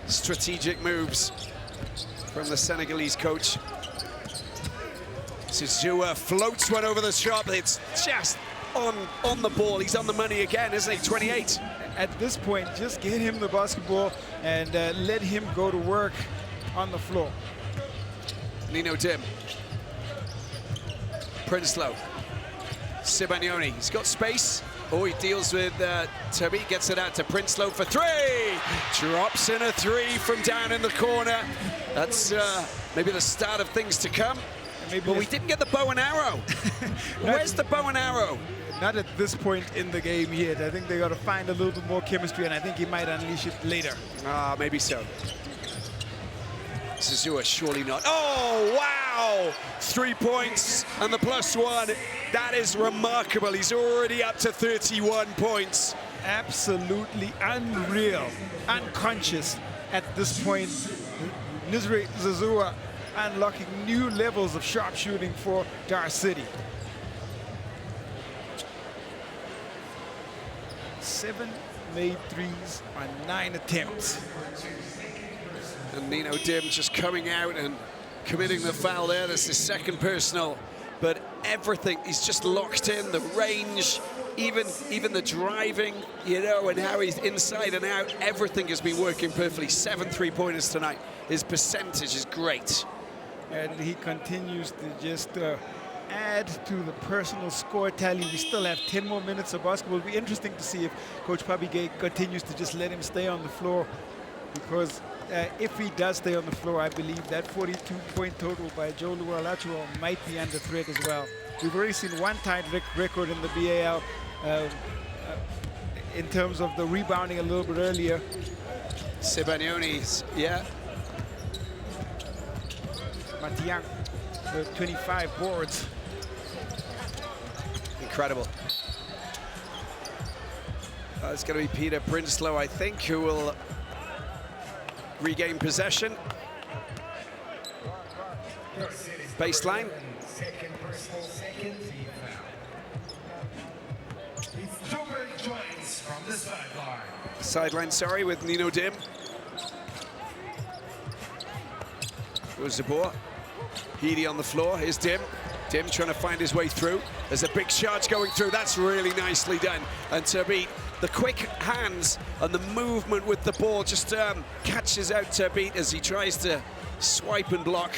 strategic moves from the Senegalese coach. Zizua floats one over the shop. It's just on the ball. He's on the money again, isn't he? 28. At this point, just get him the basketball and let him go to work on the floor. Nino Dim. Prinsloo. Sibagnoni. He's got space. Oh, he deals with Toby. Gets it out to Prinsloo for three. Drops in a three from down in the corner. That's maybe the start of things to come. But we didn't get the bow and arrow. Where's the bow and arrow? Not at this point in the game yet. I think they got to find a little bit more chemistry, and I think he might unleash it later. Ah, maybe so. Zizua, surely not. Oh, wow! 3 points and the +1. That is remarkable. He's already up to 31 points. Absolutely unreal, unconscious at this point. Nizri Zizua unlocking new levels of sharpshooting for Dar City. 7 made threes on 9 attempts. And Nino Dim just coming out and committing the foul there. That's his second personal. But everything, he's just locked in, the range, even the driving, you know, and how he's inside and out. Everything has been working perfectly. 7 3-pointers tonight. His percentage is great. And he continues to just add to the personal score tally. We still have 10 more minutes of basketball. It'll be interesting to see if Coach Pabige continues to just let him stay on the floor, because if he does stay on the floor, I believe that 42-point total by Joe Lualachuo might be under threat as well. We've already seen one tied record in the BAL in terms of the rebounding a little bit earlier. Sibagnoni's, yeah. Matiang with 25 boards. Incredible. It's going to be Peter Prinsloo, I think, who will regain possession. Baseline. Sideline, sorry, with Nino Dim. It was Zabor. Heedy on the floor. Here's Dim. Dim trying to find his way through. There's a big charge going through. That's really nicely done. And Turbit, the quick hands and the movement with the ball just catches out Turbit as he tries to swipe and block.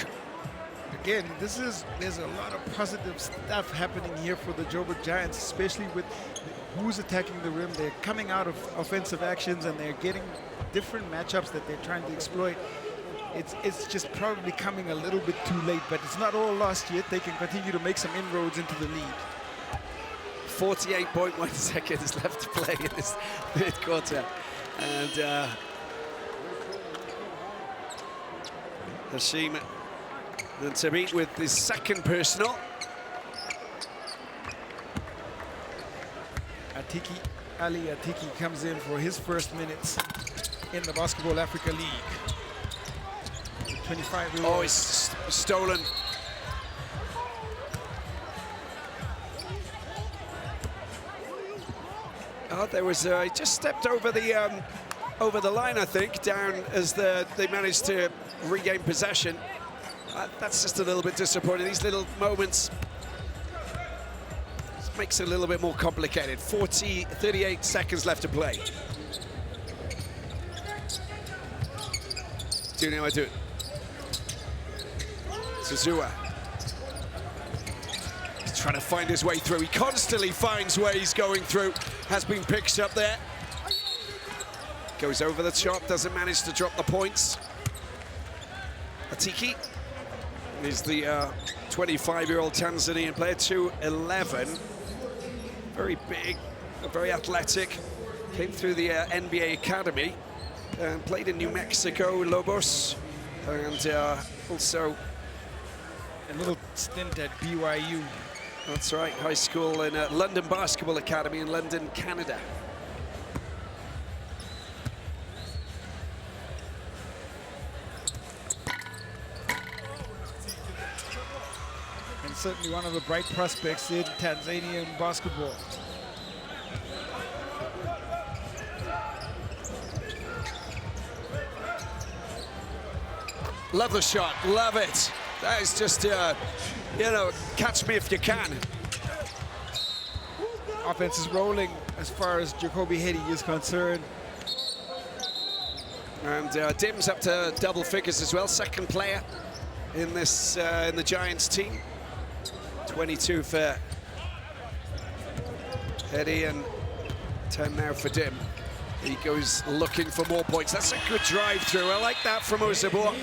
Again, there's a lot of positive stuff happening here for the Joburg Giants, especially with who's attacking the rim. They're coming out of offensive actions and they're getting different matchups that they're trying to exploit. it's just probably coming a little bit too late, but it's not all lost yet. They can continue to make some inroads into the lead. 48.1 seconds left to play in this third quarter. And Hashim and Tabit with his second personal. Ali Atiki comes in for his first minutes in the Basketball Africa League. 25-year-old. Oh, it's stolen. Oh, there was he just stepped over the line, I think, down as they managed to regain possession. That's just a little bit disappointing. These little moments makes it a little bit more complicated. 38 seconds left to play. Do now I do it. Zuzua. He's trying to find his way through. He constantly finds where he's going through. Has been picked up there. Goes over the top, doesn't manage to drop the points. Atiki is the 25-year-old Tanzanian player, 2'11". Very big, very athletic. Came through the NBA Academy and played in New Mexico, Lobos, and also a little stint at BYU. That's right, high school in London Basketball Academy in London, Canada. And certainly one of the bright prospects in Tanzanian basketball. Love the shot, love it. That is just, you know, catch me if you can. Offense is rolling as far as Jacoby Hetty is concerned. And Dim's up to double figures as well, second player in this in the Giants team. 22 for Hetty and 10 now for Dim. He goes looking for more points. That's a good drive through. I like that from Ozabor.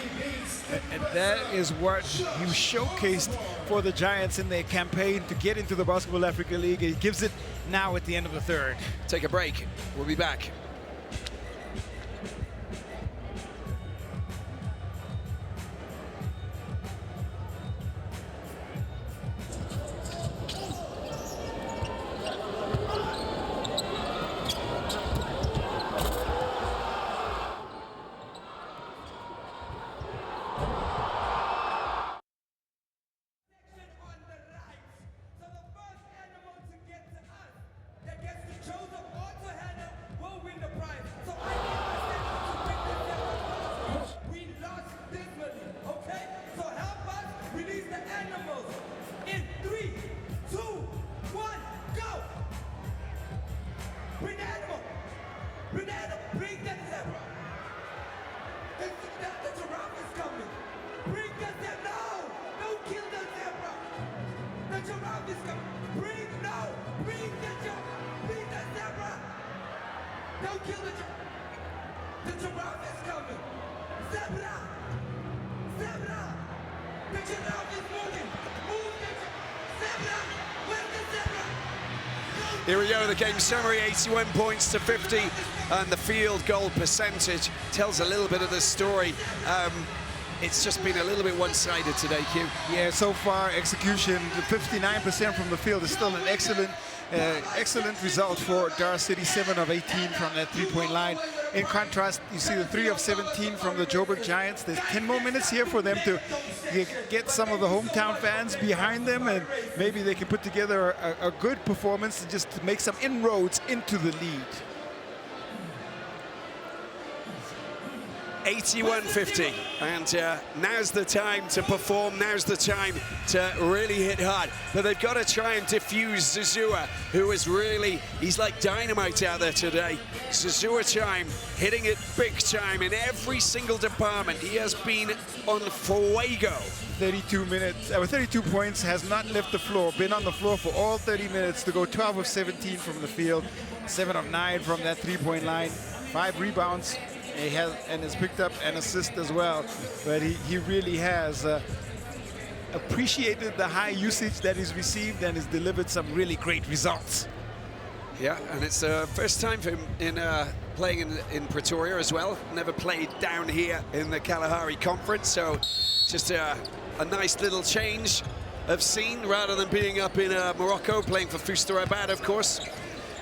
And that is what you showcased for the Giants in their campaign to get into the Basketball Africa League. He gives it now at the end of the third. Take a break. We'll be back. Here we go, the game summary, 81 points to 50, and the field goal percentage tells a little bit of the story. It's just been a little bit one-sided today, Q. Yeah, so far execution, 59% from the field is still an excellent result for Dar City, 7 of 18 from that three-point line. In contrast, you see the 3 of 17 from the Joburg Giants. There's 10 more minutes here for them to get some of the hometown fans behind them, and maybe they can put together a good performance just to make some inroads into the lead. 81-50, and now's the time to perform, now's the time to really hit hard. But they've got to try and diffuse Zuzua, who is really, he's like dynamite out there today. Zuzua time, hitting it big time in every single department. He has been on fuego. 32 points, has not left the floor, been on the floor for all 30 minutes to go 12 of 17 from the field, 7 of 9 from that three-point line, 5 rebounds, and has picked up an assist as well. But he really has appreciated the high usage that he's received and has delivered some really great results. Yeah, and it's the first time for him in playing in Pretoria as well. Never played down here in the Kalahari conference, so just a nice little change of scene rather than being up in Morocco playing for Fuster Rabat, of course.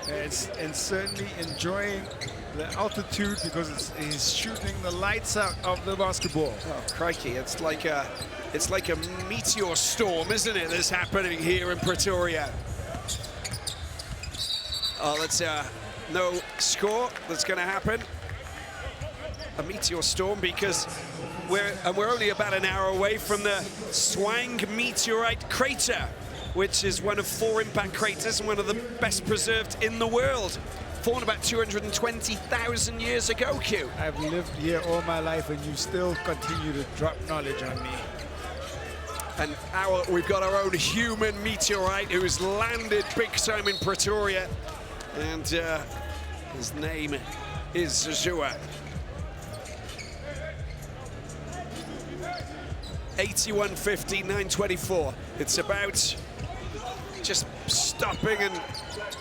And certainly enjoying the altitude because he's shooting the lights out of the basketball. Oh, crikey, it's like a meteor storm, isn't it, that's happening here in Pretoria. Oh, that's no score that's going to happen. A meteor storm because we're only about an hour away from the Swang meteorite crater, which is one of 4 impact craters and one of the best preserved in the world. Formed about 220,000 years ago, Q. I've lived here all my life and you still continue to drop knowledge on me. And we've got our own human meteorite who's landed big time in Pretoria. And his name is Zazua. 81-50, 9:24. It's about just stopping and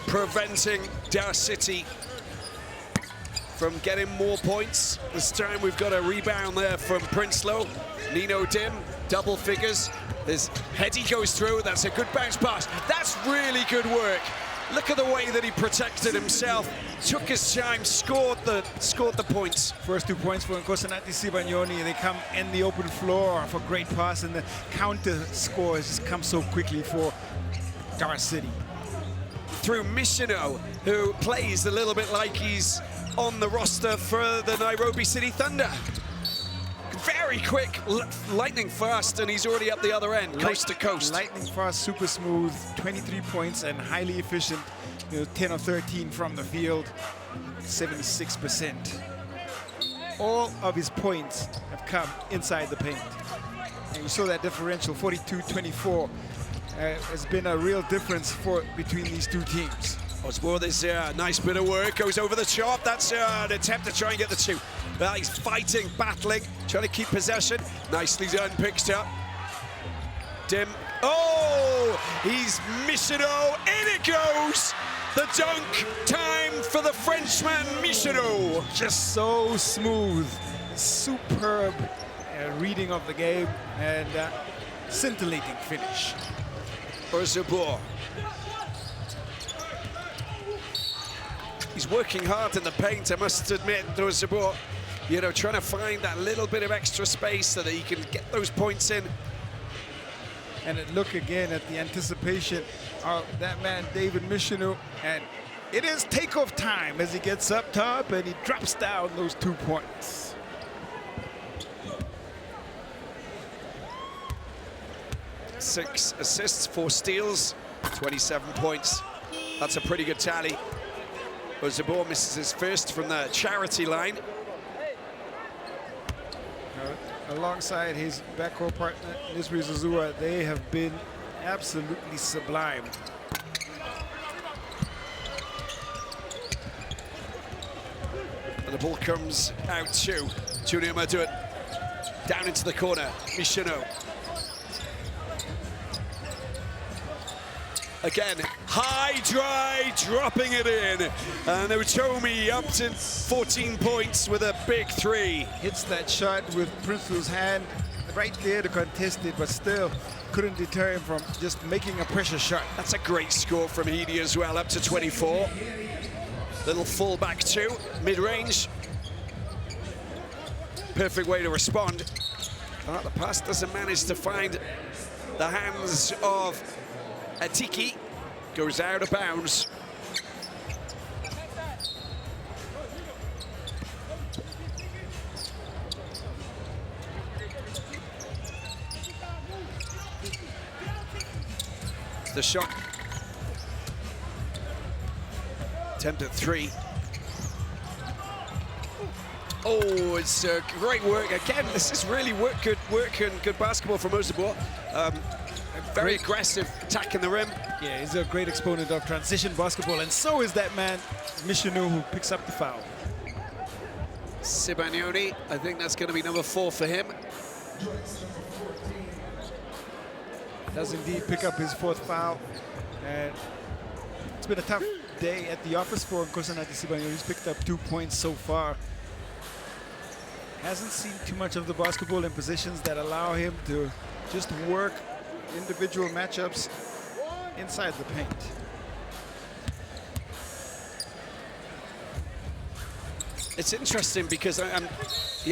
preventing Dar City from getting more points. This time we've got a rebound there from Prinsloo. Nino Dim, double figures. His heady goes through. That's a good bounce pass. That's really good work. Look at the way that he protected himself, took his time, scored the points. First 2 points for Nkosanathi Sibanyoni. They come in the open floor for great pass, and the counter scores just come so quickly for Dar City. Through Mishino, who plays a little bit like he's on the roster for the Nairobi City Thunder. Very quick, lightning fast, and he's already up the other end, coast to coast. Lightning fast, super smooth, 23 points and highly efficient. 10 of 13 from the field, 76%. All of his points have come inside the paint. And you saw that differential, 42-24, has been a real difference between these two teams. Osborne, this nice bit of work, goes over the top. That's an attempt to try and get the 2. Well, he's fighting, battling, trying to keep possession. Nicely done, picked up. Dim. Oh, he's Mishino. In it goes. The dunk time for the Frenchman, Mishino. Just so smooth. Superb reading of the game and scintillating finish. Osborne. He's working hard in the paint, I must admit, Osborne. Trying to find that little bit of extra space so that he can get those points in. And look again at the anticipation of that man, David Mishino. And it is takeoff time as he gets up top and he drops down those 2 points. Six assists, 4 steals, 27 points. That's a pretty good tally. Osborne misses his first from the charity line. Alongside his backcourt partner, Nisri Zazua, they have been absolutely sublime. And the ball comes out to Junior Madut. Down into the corner, Mishino. Again, high dry, dropping it in. And Utomi up to 14 points with a big 3. Hits that shot with Prinsloo's hand right there to contest it, but still couldn't deter him from just making a pressure shot. That's a great score from Heedy as well, up to 24. Little fullback 2, mid-range. Perfect way to respond. Oh, the pass doesn't manage to find the hands of Atiki. Goes out of bounds. The shot. Attempt at 3. Oh, it's great work. Again, this is really good work and good basketball from Osborne. Very aggressive, attacking the rim. Yeah, he's a great exponent of transition basketball, and so is that man, Mishino, who picks up the foul. Sibagnoni, I think that's going to be number 4 for him. Does indeed pick up his 4th foul. And it's been a tough day at the office for Nkosanathi Sibagnoni. He's picked up 2 points so far. Hasn't seen too much of the basketball in positions that allow him to just work individual matchups inside the paint. It's interesting because I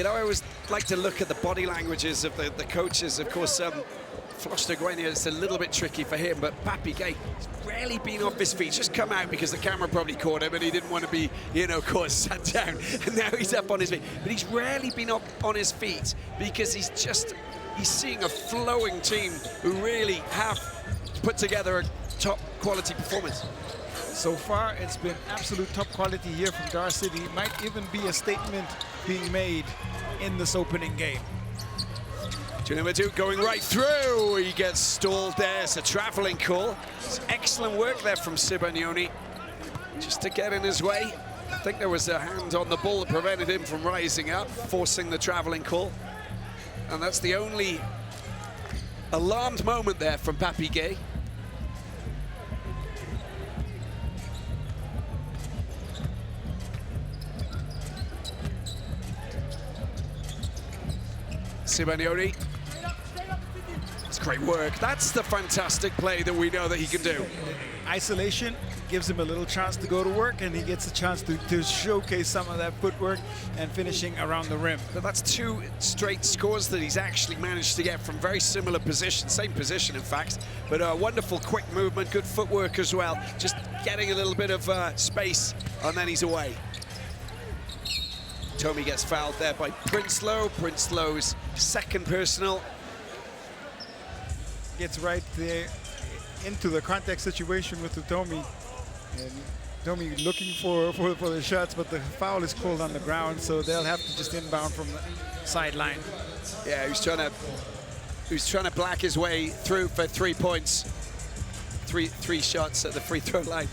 always like to look at the body languages of the coaches. Of course, Floster Guenia, it's a little bit tricky for him, but Papi Gay has rarely been off his feet. Just come out because the camera probably caught him and he didn't want to be, caught sat down. And now he's up on his feet. But he's rarely been up on his feet because he's seeing a flowing team who really have put together a top quality performance. So far, it's been absolute top quality here from Dar City. Might even be a statement being made in this opening game. Number 2 going right through. He gets stalled there. It's a traveling call. It's excellent work there from Sibagnoni just to get in his way. I think there was a hand on the ball that prevented him from rising up, forcing the traveling call. And that's the only alarmed moment there from Papi Gay. Sibagnoni. It's great work. That's the fantastic play that we know that he can do. Isolation gives him a little chance to go to work, and he gets a chance to showcase some of that footwork and finishing around the rim. But that's 2 straight scores that he's actually managed to get from very similar positions, same position in fact, but a wonderful quick movement, good footwork as well, just getting a little bit of space, and then he's away. Tommy gets fouled there by Prinsloo. Prinsloo's 2nd personal. Gets right there into the contact situation with the Tommy. And Tommy looking for the shots, but the foul is called on the ground, so they'll have to just inbound from the sideline. Yeah, he was trying to black his way through for 3 points. Three shots at the free throw line.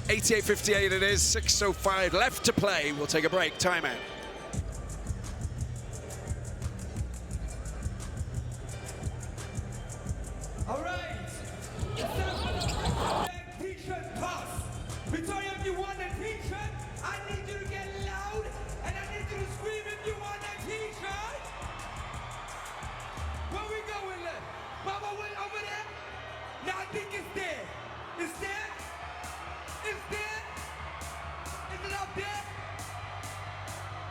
88-58 it is, 6:05 left to play. We'll take a break, timeout. All right. T-shirt toss. Victoria, if you want a t-shirt, I need you to get loud, and I need you to scream if you want a t-shirt. Where we going, left? Mama went over there? No, I think it's there. It's there? It's there? Is it up there?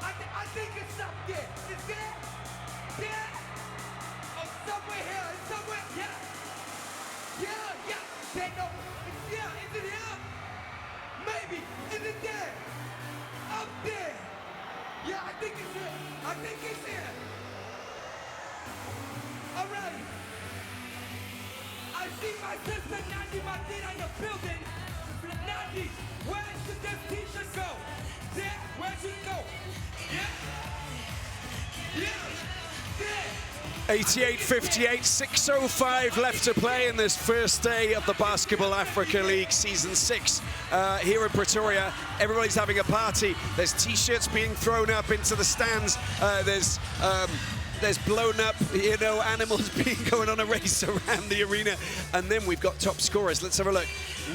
I think it's up there. Is there? There? Oh, somewhere here. It's somewhere. Yeah. Yeah. There, no. It's here. Is it here? Maybe. Is it there? Up there. Yeah, I think it's here. I think it's here. All right. I see my sister Nandi Martina in the building. Nandi, where should this t-shirt go? There, where should it go? Yeah, there. 88-58, 6:05 left to play in this first day of the Basketball Africa League Season 6 here in Pretoria. Everybody's having a party. There's t-shirts being thrown up into the stands. There's blown up, animals going on a race around the arena. And then we've got top scorers. Let's have a look.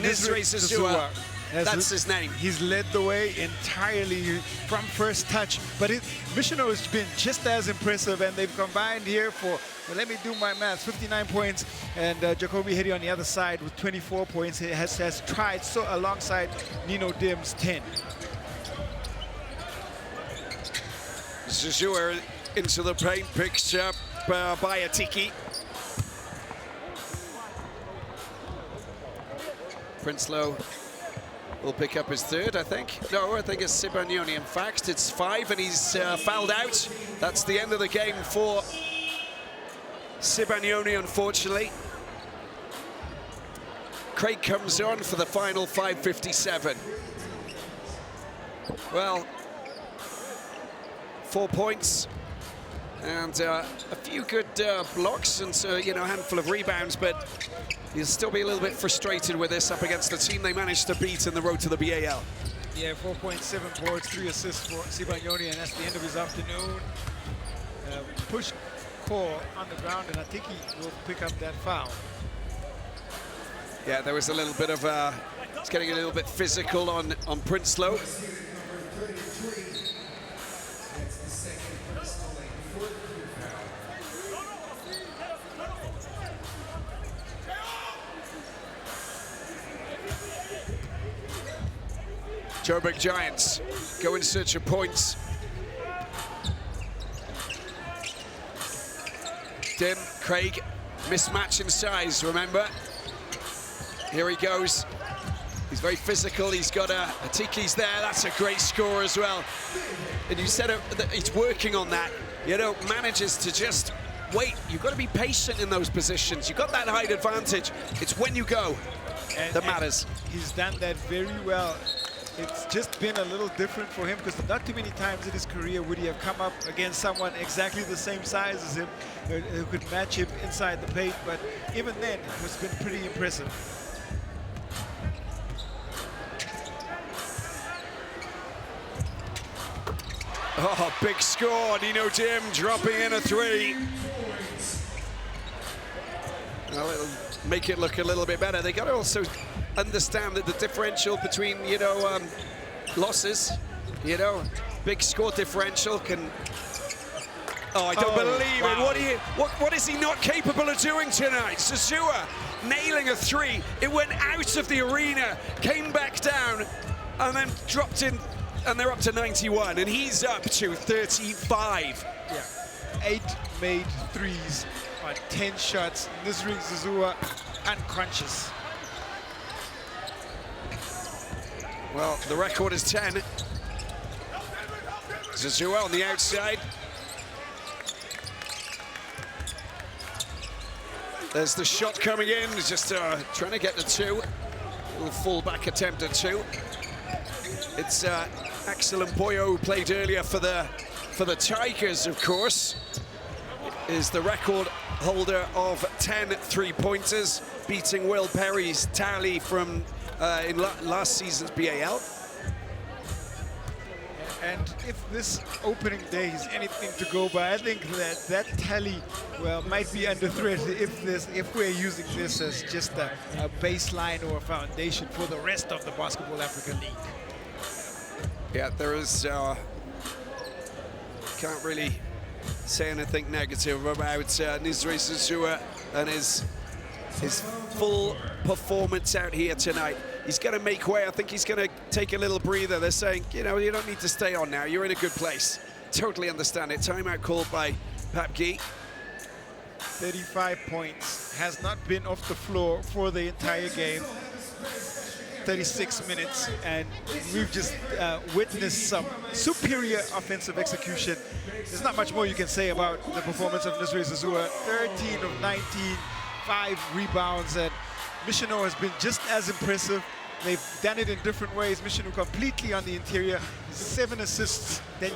Nizre Zazua. That's his name. He's led the way entirely from first touch. But Mishino has been just as impressive, and they've combined here for, well, let me do my maths, 59 points. And Jacoby Hedi on the other side with 24 points. He has tried so alongside Nino Dim's 10. Zazua into the paint, picks up by Atiki. Prinsloo will pick up his 3rd, I think. No, I think it's Sibagnoni. In fact, it's 5, and he's fouled out. That's the end of the game for Sibagnoni, unfortunately. Craig comes on for the final 5:57. Well, 4 points and a few good blocks and a handful of rebounds, but he'll still be a little bit frustrated with this up against the team they managed to beat in the road to the BAL. Yeah, 4.7 boards, 3 assists for Sibagnoni, and that's the end of his afternoon. Push call on the ground, and I think he will pick up that foul. Yeah, there was a little bit of, it's getting a little bit physical on Prinsloo. Joburg Giants go in search of points. Dim, Craig, mismatch in size, remember? Here he goes. He's very physical. He's got a Tiki's there. That's a great score as well. And you said that he's working on that. You know, manages to just wait. You've got to be patient in those positions. You've got that height advantage. It's when you go that matters. He's done that very well. It's just been a little different for him because not too many times in his career would he have come up against someone exactly the same size as him who could match him inside the paint, but even then it's been pretty impressive. Oh, big score. Nino Dim dropping in a 3. Well, it'll make it look a little bit better. They got to also understand that the differential between, you know, losses, you know, big score differential can... Oh, I don't believe it. What is he not capable of doing tonight? Zazua nailing a 3. It went out of the arena, came back down, and then dropped in, and they're up to 91, and he's up to 35. Yeah, 8 made 3s on 10 shots. Nisri Zazua unconscious. Well, the record is 10. Zazua on the outside. There's the shot coming in, just trying to get the 2. A little full-back attempt at 2. It's Axel Mpoyo, who played earlier for the Tigers, of course, is the record holder of 10 3-pointers, beating Will Perry's tally from in last season's BAL. And if this opening day is anything to go by, I think that tally, well, might be under threat if we're using this as just a baseline or a foundation for the rest of the Basketball Africa League. Yeah, there is, can't really say anything negative about Nisri Zazua and his full performance out here tonight. He's going to make way. I think he's going to take a little breather. They're saying, you know, you don't need to stay on now. You're in a good place. Totally understand it. Timeout called by Pap Gee. 35 points. Has not been off the floor for the entire game. 36 minutes, and we've just witnessed some superior offensive execution. There's not much more you can say about the performance of Nisri Zazua. 13 of 19, 5 rebounds, and Michino has been just as impressive. They've done it in different ways. Michino completely on the interior, 7 assists. Then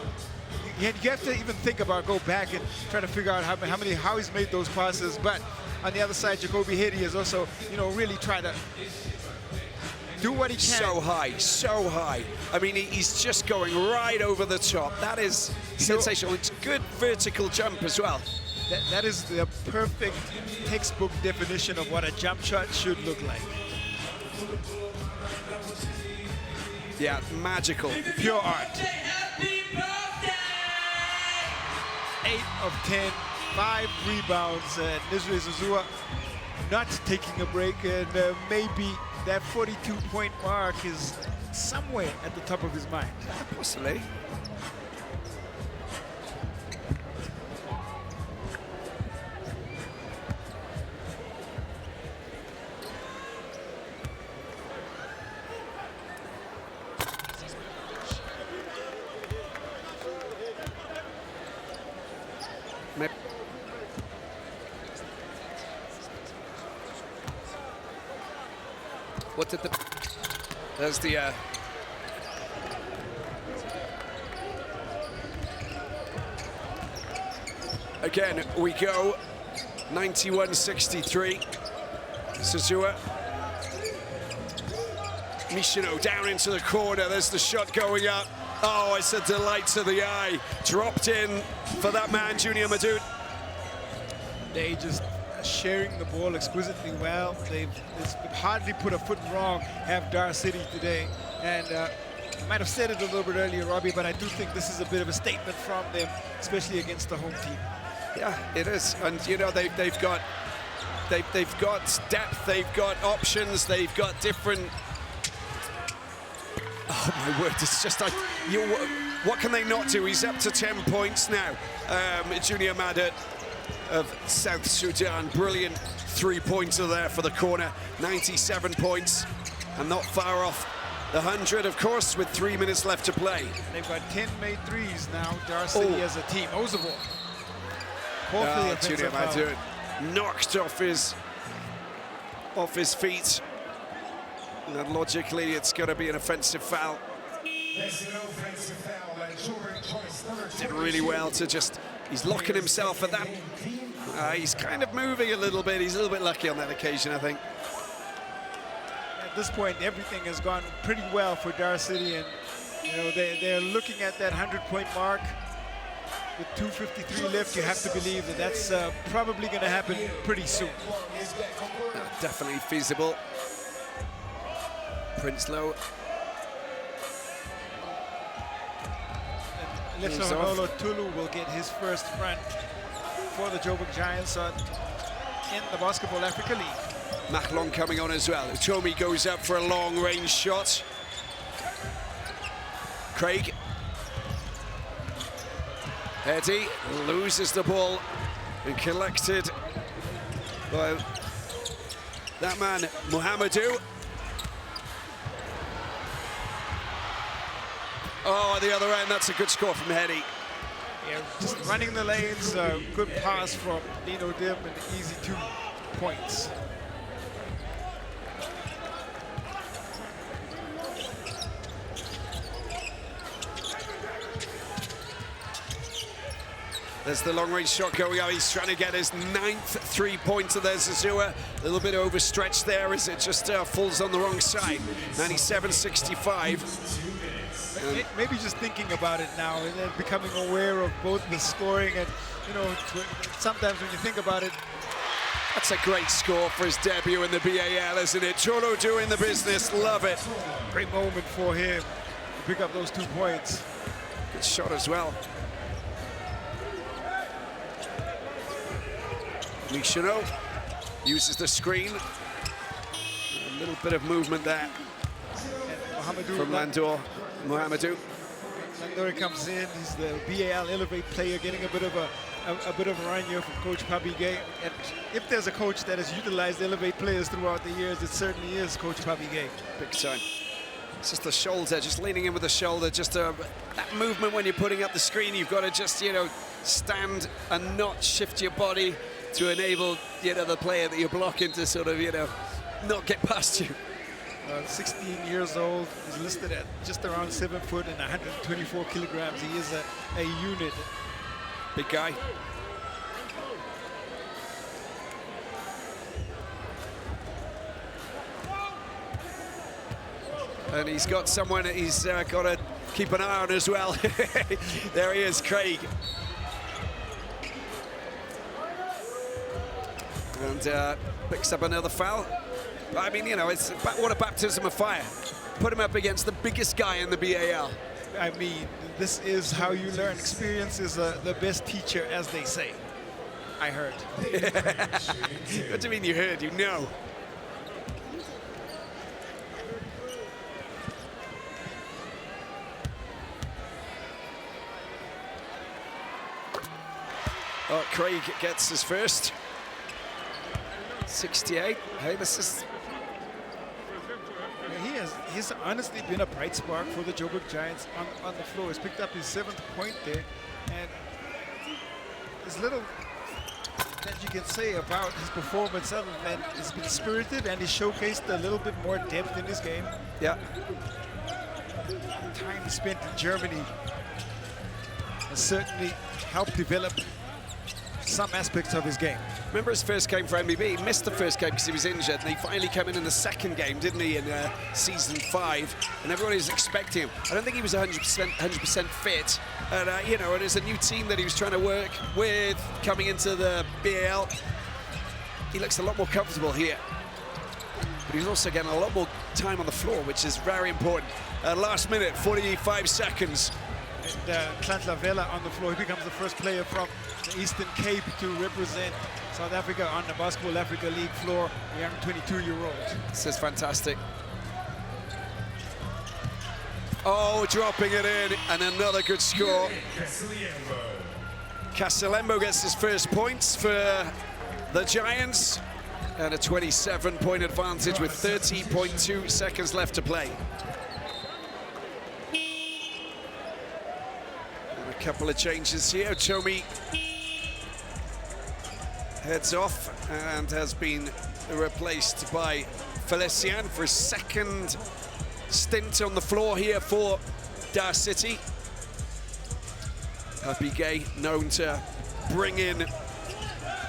you have to even think about, go back and try to figure out how he's made those passes. But on the other side, Jacoby Hedy has also, you know, really tried to do what he can. So high, so high. I mean, he's just going right over the top. That is sensational. It's good vertical jump as well. That is the perfect textbook definition of what a jump shot should look like. Yeah, magical. Pure art. 8 of 10, 5 rebounds, and Nisri Zazua not taking a break, and maybe that 42-point mark is somewhere at the top of his mind. Possibly. What did the... There's the... Again, we go 91-63. Zazua. Michino down into the corner. There's the shot going up. Oh, it's a delight to the eye. Dropped in for that man, Junior Madut. They just sharing the ball exquisitely well. They've hardly put a foot wrong, have Dar City today. And I might have said it a little bit earlier, Robbie, but I do think this is a bit of a statement from them, especially against the home team. Yeah, it is. And, you know, they've got depth, they've got options, they've got different... Oh, my word, it's just like, what can they not do? He's up to 10 points now. Junior Madut of South Sudan. Brilliant three-pointer there for the corner. 97 points, and not far off the 100, of course, with 3 minutes left to play. They've got 10 made threes now, Dar City as a team. Ozabor. Junior Madut knocked off his feet. And logically, it's going to be an offensive foul. Did really well to just, he's locking himself at that. He's kind of moving a little bit. He's a little bit lucky on that occasion, I think. At this point, everything has gone pretty well for Dar City, and you know they're looking at that 100-point mark. With 2:53 left, you have to believe that that's probably going to happen pretty soon. Definitely feasible. Prinsloo. Lefsonolo Tulu will get his first run for the Joburg Giants in the Basketball Africa League. Machlon coming on as well. Utomi goes up for a long-range shot. Craig. Eddie loses the ball and collected by that man, Mohamedou. Oh, at the other end, that's a good score from Hedy. Yeah, just running the lanes, good pass from Nino Dim, and easy 2 points. There's the long-range shot going out. He's trying to get his 9th three-pointer. There's Zazua. A little bit overstretched there as it just falls on the wrong side. 97-65. Maybe just thinking about it now and then becoming aware of both the scoring and, you know, sometimes when you think about it. That's a great score for his debut in the BAL, isn't it? Cholo doing the business. Love it. Great moment for him to pick up those 2 points. Good shot as well. Michino uses the screen. A little bit of movement there from Landor. Mohamedou. Landor comes in. He's the BAL Elevate player, getting a bit of a run here from Coach Papi Gay. And if there's a coach that has utilized Elevate players throughout the years, it certainly is Coach Papi Gay. Big time. It's just the shoulder, just leaning in with the shoulder, just that movement when you're putting up the screen. You've got to just, you know, stand and not shift your body to enable, you know, the player that you're blocking to sort of, you know, not get past you. 16 years old, he's listed at just around 7 foot and 124 kilograms. He is a unit. Big guy. And he's got someone that he's got to keep an eye on as well. There he is, Craig. And picks up another foul. I mean, you know, it's what a baptism of fire. Put him up against the biggest guy in the BAL. I mean, this is how you learn. Experience is the best teacher, as they say. I heard. What do you mean you heard? You know. Oh, Craig gets his first. 68. Hey, this is... He's honestly been a bright spark for the Joburg Giants on the floor. He's picked up his 7th point there, and there's little that you can say about his performance other than he's been spirited and he showcased a little bit more depth in his game. Yeah. Time spent in Germany has certainly helped develop some aspects of his game. Remember his first game for MBB? He missed the first game because he was injured, and he finally came in the second game, didn't he, in season 5? And everybody was expecting him. I don't think he was 100% fit. And you know, and it's a new team that he was trying to work with coming into the BAL. He looks a lot more comfortable here, but he's also getting a lot more time on the floor, which is very important. Last minute, 45 seconds. And Klantla Vela on the floor. He becomes the first player from the Eastern Cape to represent South Africa on the Basketball Africa League floor, a young 22-year-old. This is fantastic. Oh, dropping it in, and another good score. Casalembo gets his first points for the Giants, and a 27-point advantage with 30.2 seconds left to play. And a couple of changes here. Chomi heads off and has been replaced by Felician for his second stint on the floor here for Dar City. Happy Gay, known to bring in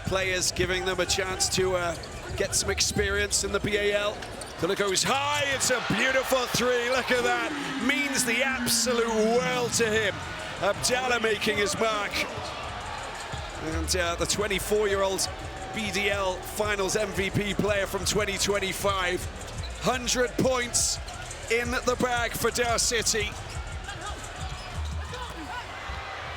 players, giving them a chance to get some experience in the BAL. Till it goes high, it's a beautiful three, look at that. Means the absolute world to him. Abdallah making his mark. And the 24-year-old BDL Finals MVP player from 2025. 100 points in the bag for Dar City.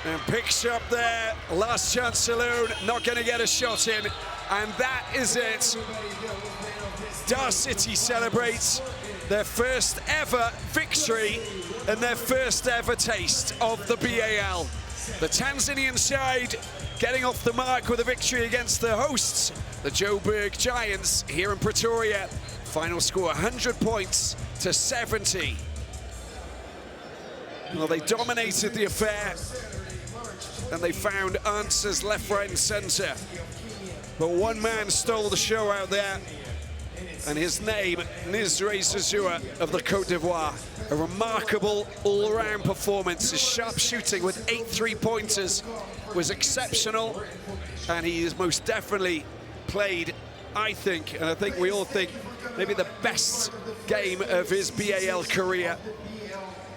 And picks up there, last chance saloon, not going to get a shot in, and that is it. Dar City celebrates their first ever victory and their first ever taste of the BAL. The Tanzanian side getting off the mark with a victory against the hosts, the Joburg Giants, here in Pretoria. Final score 100 points to 70. Well, they dominated the affair, and they found answers left, right, and centre. But one man stole the show out there, and his name, Nizre Zazua of the Côte d'Ivoire. A remarkable all-round performance. His sharp shooting with 8 three-pointers was exceptional, and he has most definitely played, I think, and I think we all think, maybe the best game of his BAL career.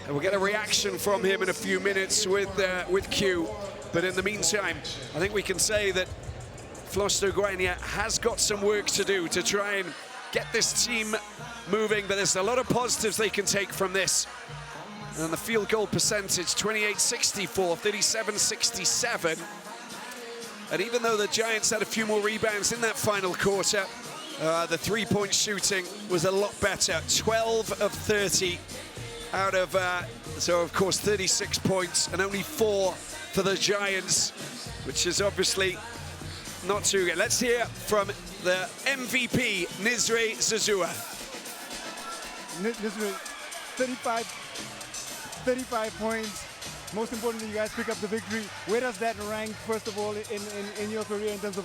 And we'll get a reaction from him in a few minutes with Q. But in the meantime, I think we can say that Flosto Guainia has got some work to do to try and get this team moving, but there's a lot of positives they can take from this. And the field goal percentage, 28-64, 37-67. And even though the Giants had a few more rebounds in that final quarter, the three-point shooting was a lot better. 12 of 30 out of, so of course 36 points, and only 4 for the Giants, which is obviously not too good. Let's hear from the MVP, Nizre Zazua. Nizre, 35 points. Most importantly, you guys pick up the victory. Where does that rank, first of all, in your career in terms of